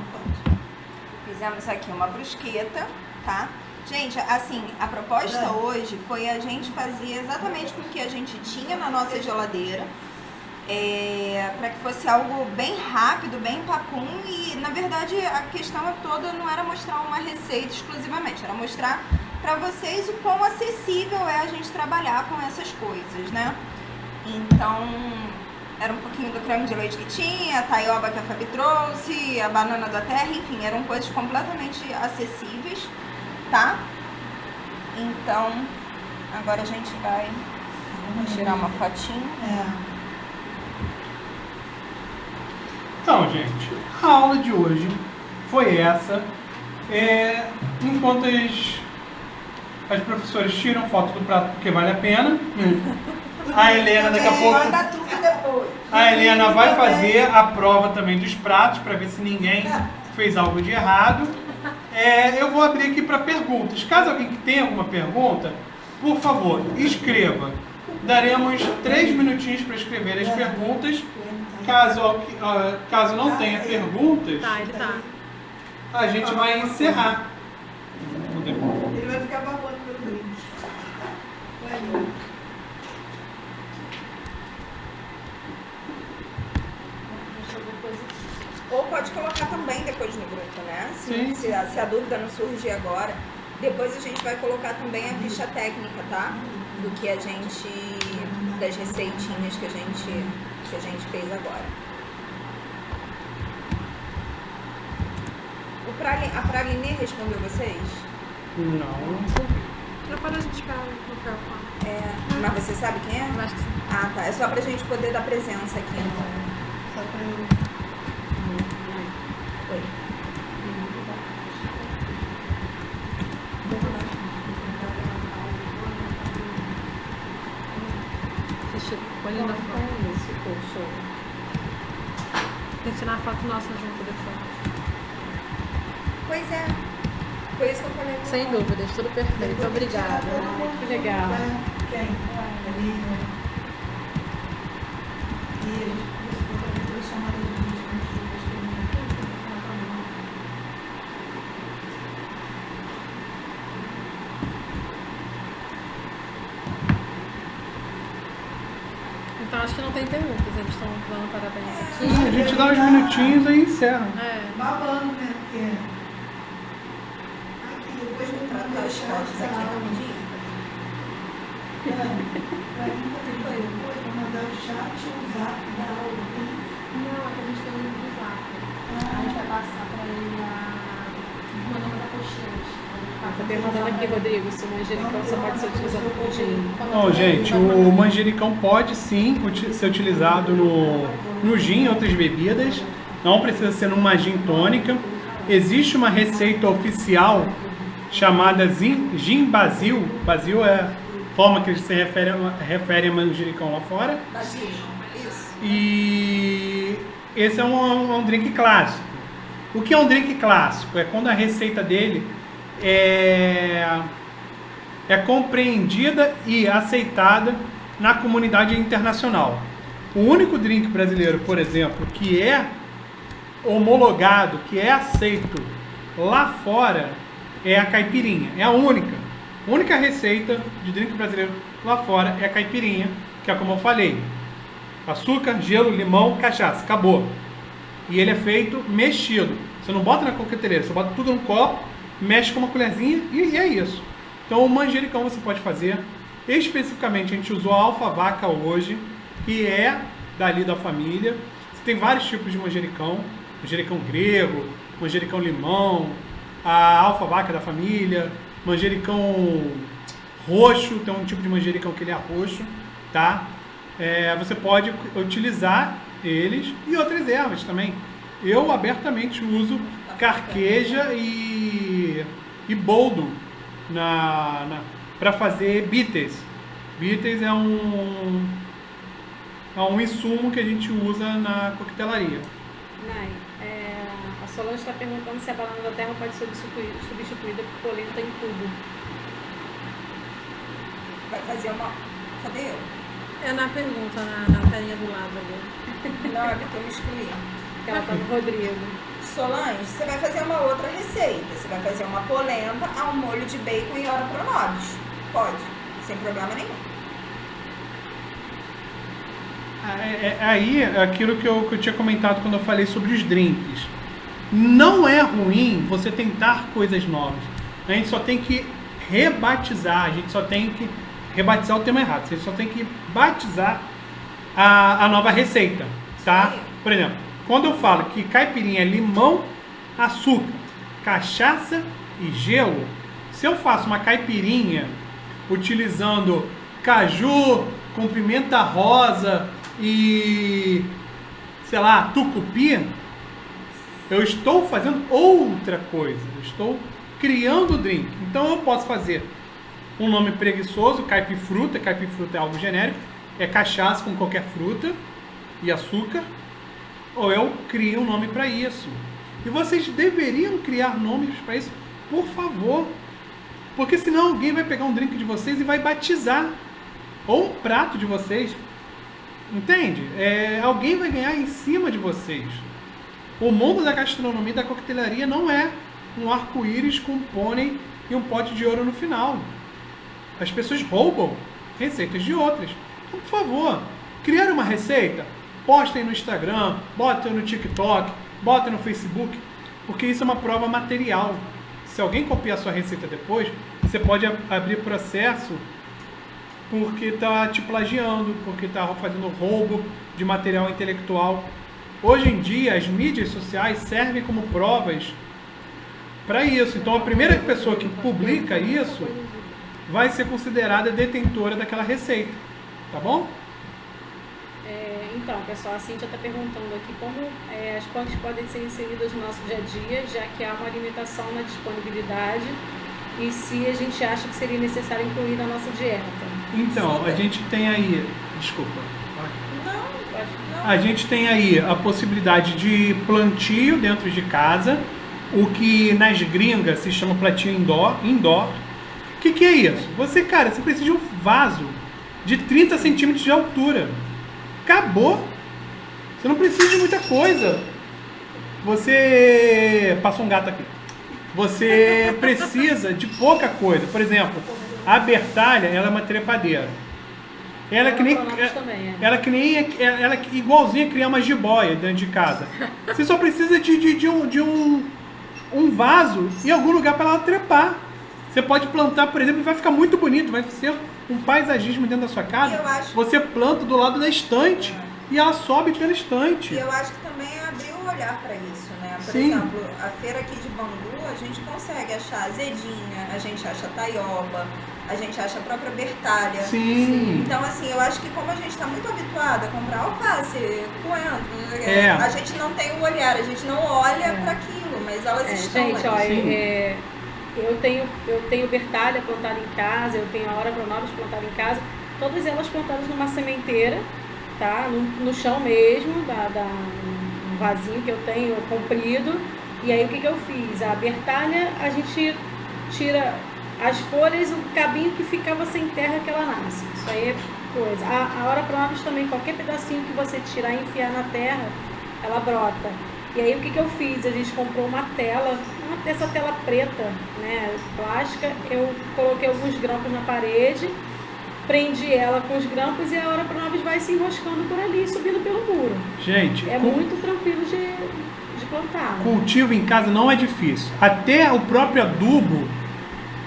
fizemos aqui uma brusqueta, tá? Gente, assim, a proposta hoje foi a gente fazer exatamente com o que a gente tinha na nossa geladeira, para que fosse algo bem rápido, bem papum, e na verdade a questão toda não era mostrar uma receita exclusivamente, era mostrar para vocês o quão acessível é a gente trabalhar com essas coisas, né? Então, era um pouquinho do creme de leite que tinha, a taioba que a Fabi trouxe, a banana da terra, enfim, eram coisas completamente acessíveis, tá? Então, agora a gente vai tirar uma fotinha. Então, gente, a aula de hoje foi essa. Enquanto as professoras tiram foto do prato porque vale a pena, a Helena daqui a pouco... Manda tudo depois. A Helena vai fazer a prova também dos pratos para ver se ninguém fez algo de errado. Eu vou abrir aqui para perguntas. Caso alguém que tenha alguma pergunta, por favor, escreva. Daremos 3 minutinhos para escrever as perguntas. Caso não tenha perguntas, Tá, ele tá. a gente vai encerrar. Ele vai ficar babando meu drink. Vai. Ou pode colocar também depois no grupo, né? Sim. Se a dúvida não surgir agora, depois a gente vai colocar também a ficha técnica, tá? Do que a gente... das receitinhas que a gente fez agora. A Pralinê respondeu vocês? Não. Depois a gente espera no microfone. Mas você sabe quem é? Eu acho que sim. Ah, tá. É só pra gente poder dar presença aqui, então. Só pra eu... Oi. Ficou linda a foto. Tem que tirar a foto nossa junto depois. Pois é. Foi isso que eu falei. Sem dúvidas, tudo perfeito. Obrigada. Que legal. Quem? Ali, né? E a gente foi chamada de vídeo. Então acho que não tem perguntas, eles estão dando parabéns aqui. A gente dá uns minutinhos e encerra. Babando, né? Porque... Aqui, depois eu vou Tratar os fotos aqui rapidinho. Pra mim também foi depois, vou mandar o chat e o zap da aula. Não, é que a gente tem um livro do Zap. A gente vai passar para ele mandando as apostilas. Tá mandando aqui, Rodrigo, se o manjericão só pode ser utilizado por gin. Bom, gente, o manjericão pode sim ser utilizado no gin e outras bebidas. Não precisa ser numa gin tônica. Existe uma receita oficial chamada gin basil. Basil é a forma que se refere a manjericão lá fora. Basílico. Isso. E esse é um drink clássico. O que é um drink clássico? É quando a receita dele é compreendida e aceitada na comunidade internacional. O único drink brasileiro, por exemplo, que é homologado, que é aceito lá fora, é a caipirinha. É a única. A única receita de drink brasileiro lá fora é a caipirinha, que é como eu falei. Açúcar, gelo, limão, cachaça. Acabou. E ele é feito mexido. Você não bota na coqueteleira, você bota tudo num copo, mexe com uma colherzinha e é isso. Então o manjericão você pode fazer. Especificamente a gente usou a alfavaca hoje, que é dali da família. Você tem vários tipos de manjericão. Manjericão grego, manjericão limão, a alfavaca da família, manjericão roxo, tem um tipo de manjericão que ele é roxo, tá? Você pode utilizar eles e outras ervas também. Eu abertamente uso carqueja e boldo para fazer bitters. Bitters é um insumo que a gente usa na coquetelaria. Nai, a Solange está perguntando se a banana da terra pode ser substituída por polenta em cubo. Vai fazer uma... Cadê eu? É na pergunta, na telinha do lado ali. Não, é porque eu me excluí. Que ela tá no Rodrigo. Solange, você vai fazer uma outra receita. Você vai fazer uma polenta ao molho de bacon e ora pronobis. Pode, sem problema nenhum. Aí, aquilo que eu tinha comentado quando eu falei sobre os drinks. Não é ruim você tentar coisas novas. A gente só tem que rebatizar, a gente só tem que... Rebatizar o termo errado. Você só tem que batizar a nova receita, tá? Por exemplo, quando eu falo que caipirinha é limão, açúcar, cachaça e gelo, se eu faço uma caipirinha utilizando caju com pimenta rosa e, sei lá, tucupi, eu estou fazendo outra coisa. Eu estou criando o drink. Então eu posso fazer um nome preguiçoso, caipifruta. Caipifruta é algo genérico. É cachaça com qualquer fruta e açúcar. Ou eu crio um nome para isso. E vocês deveriam criar nomes para isso, por favor. Porque senão alguém vai pegar um drink de vocês e vai batizar. Ou um prato de vocês. Entende? Alguém vai ganhar em cima de vocês. O mundo da gastronomia e da coquetelaria não é um arco-íris com um pônei e um pote de ouro no final. As pessoas roubam receitas de outras. Então, por favor, criar uma receita, postem no Instagram, botem no TikTok, botem no Facebook, porque isso é uma prova material. Se alguém copiar a sua receita depois, você pode abrir processo porque está te plagiando, porque está fazendo roubo de material intelectual. Hoje em dia, as mídias sociais servem como provas para isso. Então, a primeira pessoa que publica isso vai ser considerada detentora daquela receita. Tá bom? Então, pessoal, a Cíntia está perguntando aqui como as plantas podem ser inseridas no nosso dia a dia, já que há uma limitação na disponibilidade, e se a gente acha que seria necessário incluir na nossa dieta. Então, a gente tem aí... Desculpa. Não. A gente tem aí a possibilidade de plantio dentro de casa, o que nas gringas se chama plantio indoor. O que é isso? Você precisa de um vaso de 30 centímetros de altura. Acabou. Você não precisa de muita coisa. Você... Passou um gato aqui. Você precisa de pouca coisa. Por exemplo, a bertalha, ela é uma trepadeira. Ela é igualzinha a criar uma jiboia dentro de casa. Você só precisa de um vaso e algum lugar para ela trepar. Você pode plantar, por exemplo, e vai ficar muito bonito, vai ser um paisagismo dentro da sua casa. Você planta do lado da estante e ela sobe pela estante. E eu acho que também é abrir o olhar para isso, né? Por Sim. exemplo, a feira aqui de Bangu, a gente consegue achar azedinha, a gente acha taioba, a gente acha a própria bertalha. Sim. Então, assim, eu acho que como a gente está muito habituado a comprar alface, coentro, a gente não tem o olhar, a gente não olha para aquilo, mas elas estão gente, ali. Eu tenho bertalha plantada em casa, eu tenho a ora pronobis plantada em casa, todas elas plantadas numa sementeira, tá? No chão mesmo, um vasinho que eu tenho comprido. E aí o que eu fiz? A bertalha a gente tira as folhas, o cabinho que ficava sem terra que ela nasce. Isso aí é coisa. A Ora Pronobis também, qualquer pedacinho que você tirar e enfiar na terra, ela brota. E aí o que eu fiz? A gente comprou uma tela, essa tela preta, né, plástica, eu coloquei alguns grampos na parede, prendi ela com os grampos e a Ora Pronobis vai se enroscando por ali, subindo pelo muro. Gente, É muito tranquilo de plantar. cultivo em casa não é difícil. Até o próprio adubo,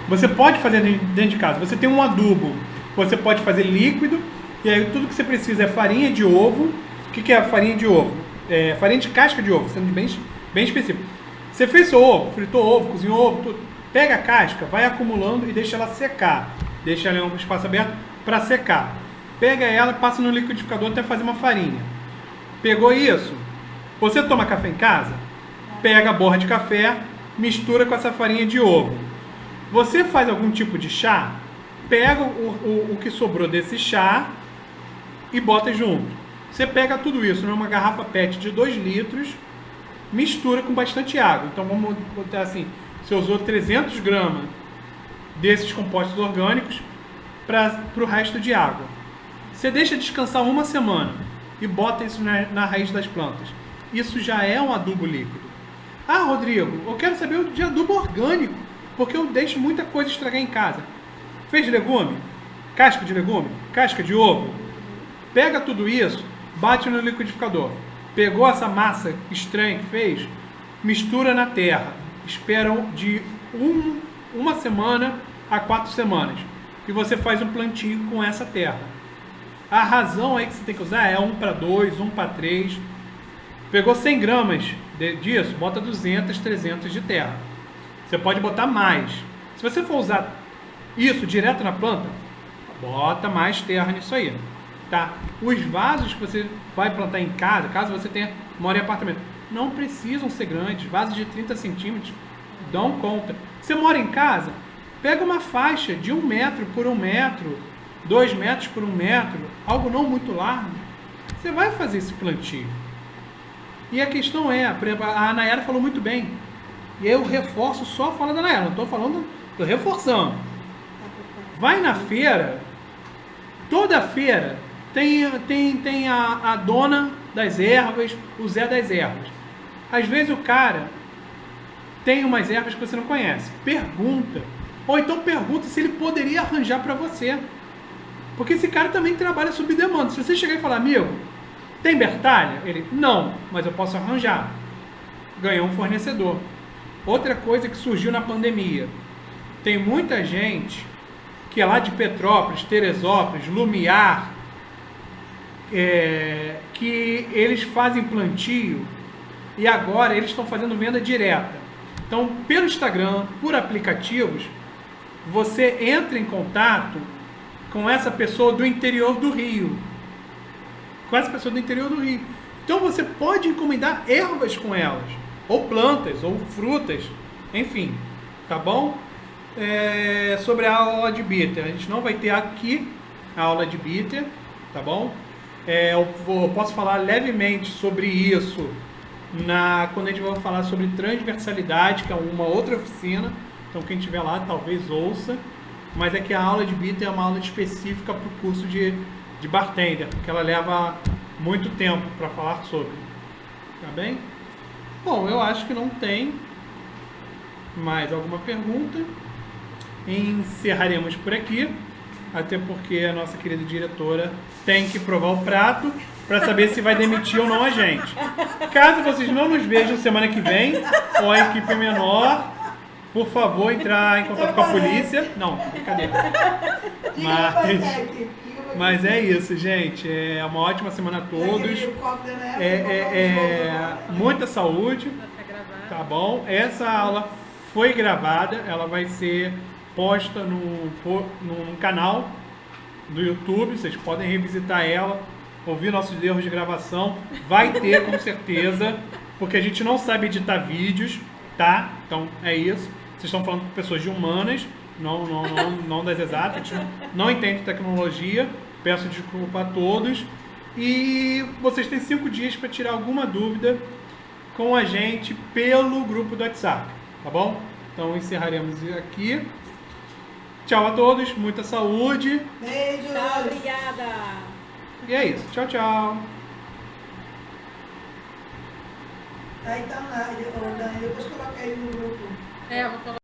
você pode fazer dentro de casa. Você tem um adubo, você pode fazer líquido, e aí tudo que você precisa é farinha de ovo. O que é a farinha de ovo? É farinha de casca de ovo, sendo bem específico. Você fez seu ovo, fritou ovo, cozinhou ovo, tudo. Pega a casca, vai acumulando e deixa ela secar. Deixa ela em um espaço aberto para secar. Pega ela e passa no liquidificador até fazer uma farinha. Pegou isso? Você toma café em casa? Pega a borra de café, mistura com essa farinha de ovo. Você faz algum tipo de chá? Pega o que sobrou desse chá e bota junto. Você pega tudo isso numa garrafa PET de 2 litros, mistura com bastante água. Então vamos botar assim, você usou 300 gramas desses compostos orgânicos para o resto de água. Você deixa descansar uma semana e bota isso na raiz das plantas. Isso já é um adubo líquido. Ah, Rodrigo, eu quero saber de adubo orgânico, porque eu deixo muita coisa estragar em casa. Fez legume? Casca de legume? Casca de ovo? Pega tudo isso, bate no liquidificador. Pegou essa massa estranha que fez, mistura na terra. Espera de uma semana a 4 semanas. E você faz um plantio com essa terra. A razão aí que você tem que usar é 1:2, 1:3. Pegou 100 gramas disso, bota 200, 300 de terra. Você pode botar mais. Se você for usar isso direto na planta, bota mais terra nisso aí. Tá? Os vasos que você vai plantar em casa, caso você mora em apartamento, não precisam ser grandes. Vasos de 30 centímetros dão conta. Você mora em casa, pega uma faixa de 1 metro por 1 metro, 2 metros por 1 metro, algo não muito largo. Você vai fazer esse plantio. E a questão é, a Nayara falou muito bem, e eu reforço só a fala da Nayara, não estou falando, estou reforçando. Vai na feira, toda feira tem a dona das ervas, o Zé das ervas. Às vezes o cara tem umas ervas que você não conhece. Pergunta. Ou então pergunta se ele poderia arranjar para você. Porque esse cara também trabalha sob demanda. Se você chegar e falar, amigo, tem Bertalha? Ele, não, mas eu posso arranjar. Ganhou um fornecedor. Outra coisa que surgiu na pandemia. Tem muita gente que é lá de Petrópolis, Teresópolis, Lumiar, que eles fazem plantio e agora eles estão fazendo venda direta. Então, pelo Instagram, por aplicativos, você entra em contato com essa pessoa do interior do Rio. Então, você pode encomendar ervas com elas, ou plantas, ou frutas, enfim, tá bom? Sobre a aula de bitter, a gente não vai ter aqui a aula de bitter, tá bom? Eu posso falar levemente sobre isso quando a gente vai falar sobre transversalidade, que é uma outra oficina. Então quem estiver lá talvez ouça, mas é que a aula de bitter é uma aula específica para o curso de bartender, porque ela leva muito tempo para falar sobre. Tá bem? Bom, eu acho que não tem mais alguma pergunta. Encerraremos por aqui, até porque a nossa querida diretora tem que provar o prato para saber se vai demitir ou não a gente. Caso vocês não nos vejam semana que vem, ou a equipe menor, por favor, entrar em contato com a polícia. Não, brincadeira. Mas é isso, gente. É uma ótima semana a todos. Muita saúde. Tá bom? Essa aula foi gravada, ela vai ser posta no canal do YouTube. Vocês podem revisitar ela, ouvir nossos erros de gravação. Vai ter, com certeza, porque a gente não sabe editar vídeos, tá? Então é isso. Vocês estão falando com pessoas de humanas, não das exatas. A gente não entende tecnologia. Peço desculpa a todos. E vocês têm 5 dias para tirar alguma dúvida com a gente pelo grupo do WhatsApp, tá bom? Então encerraremos aqui. Tchau a todos, muita saúde. Beijos. Tchau, obrigada. E é isso. Tchau, tchau. Aí tá lá, ô, Dani, depois coloca aí no grupo. É, eu vou colocar.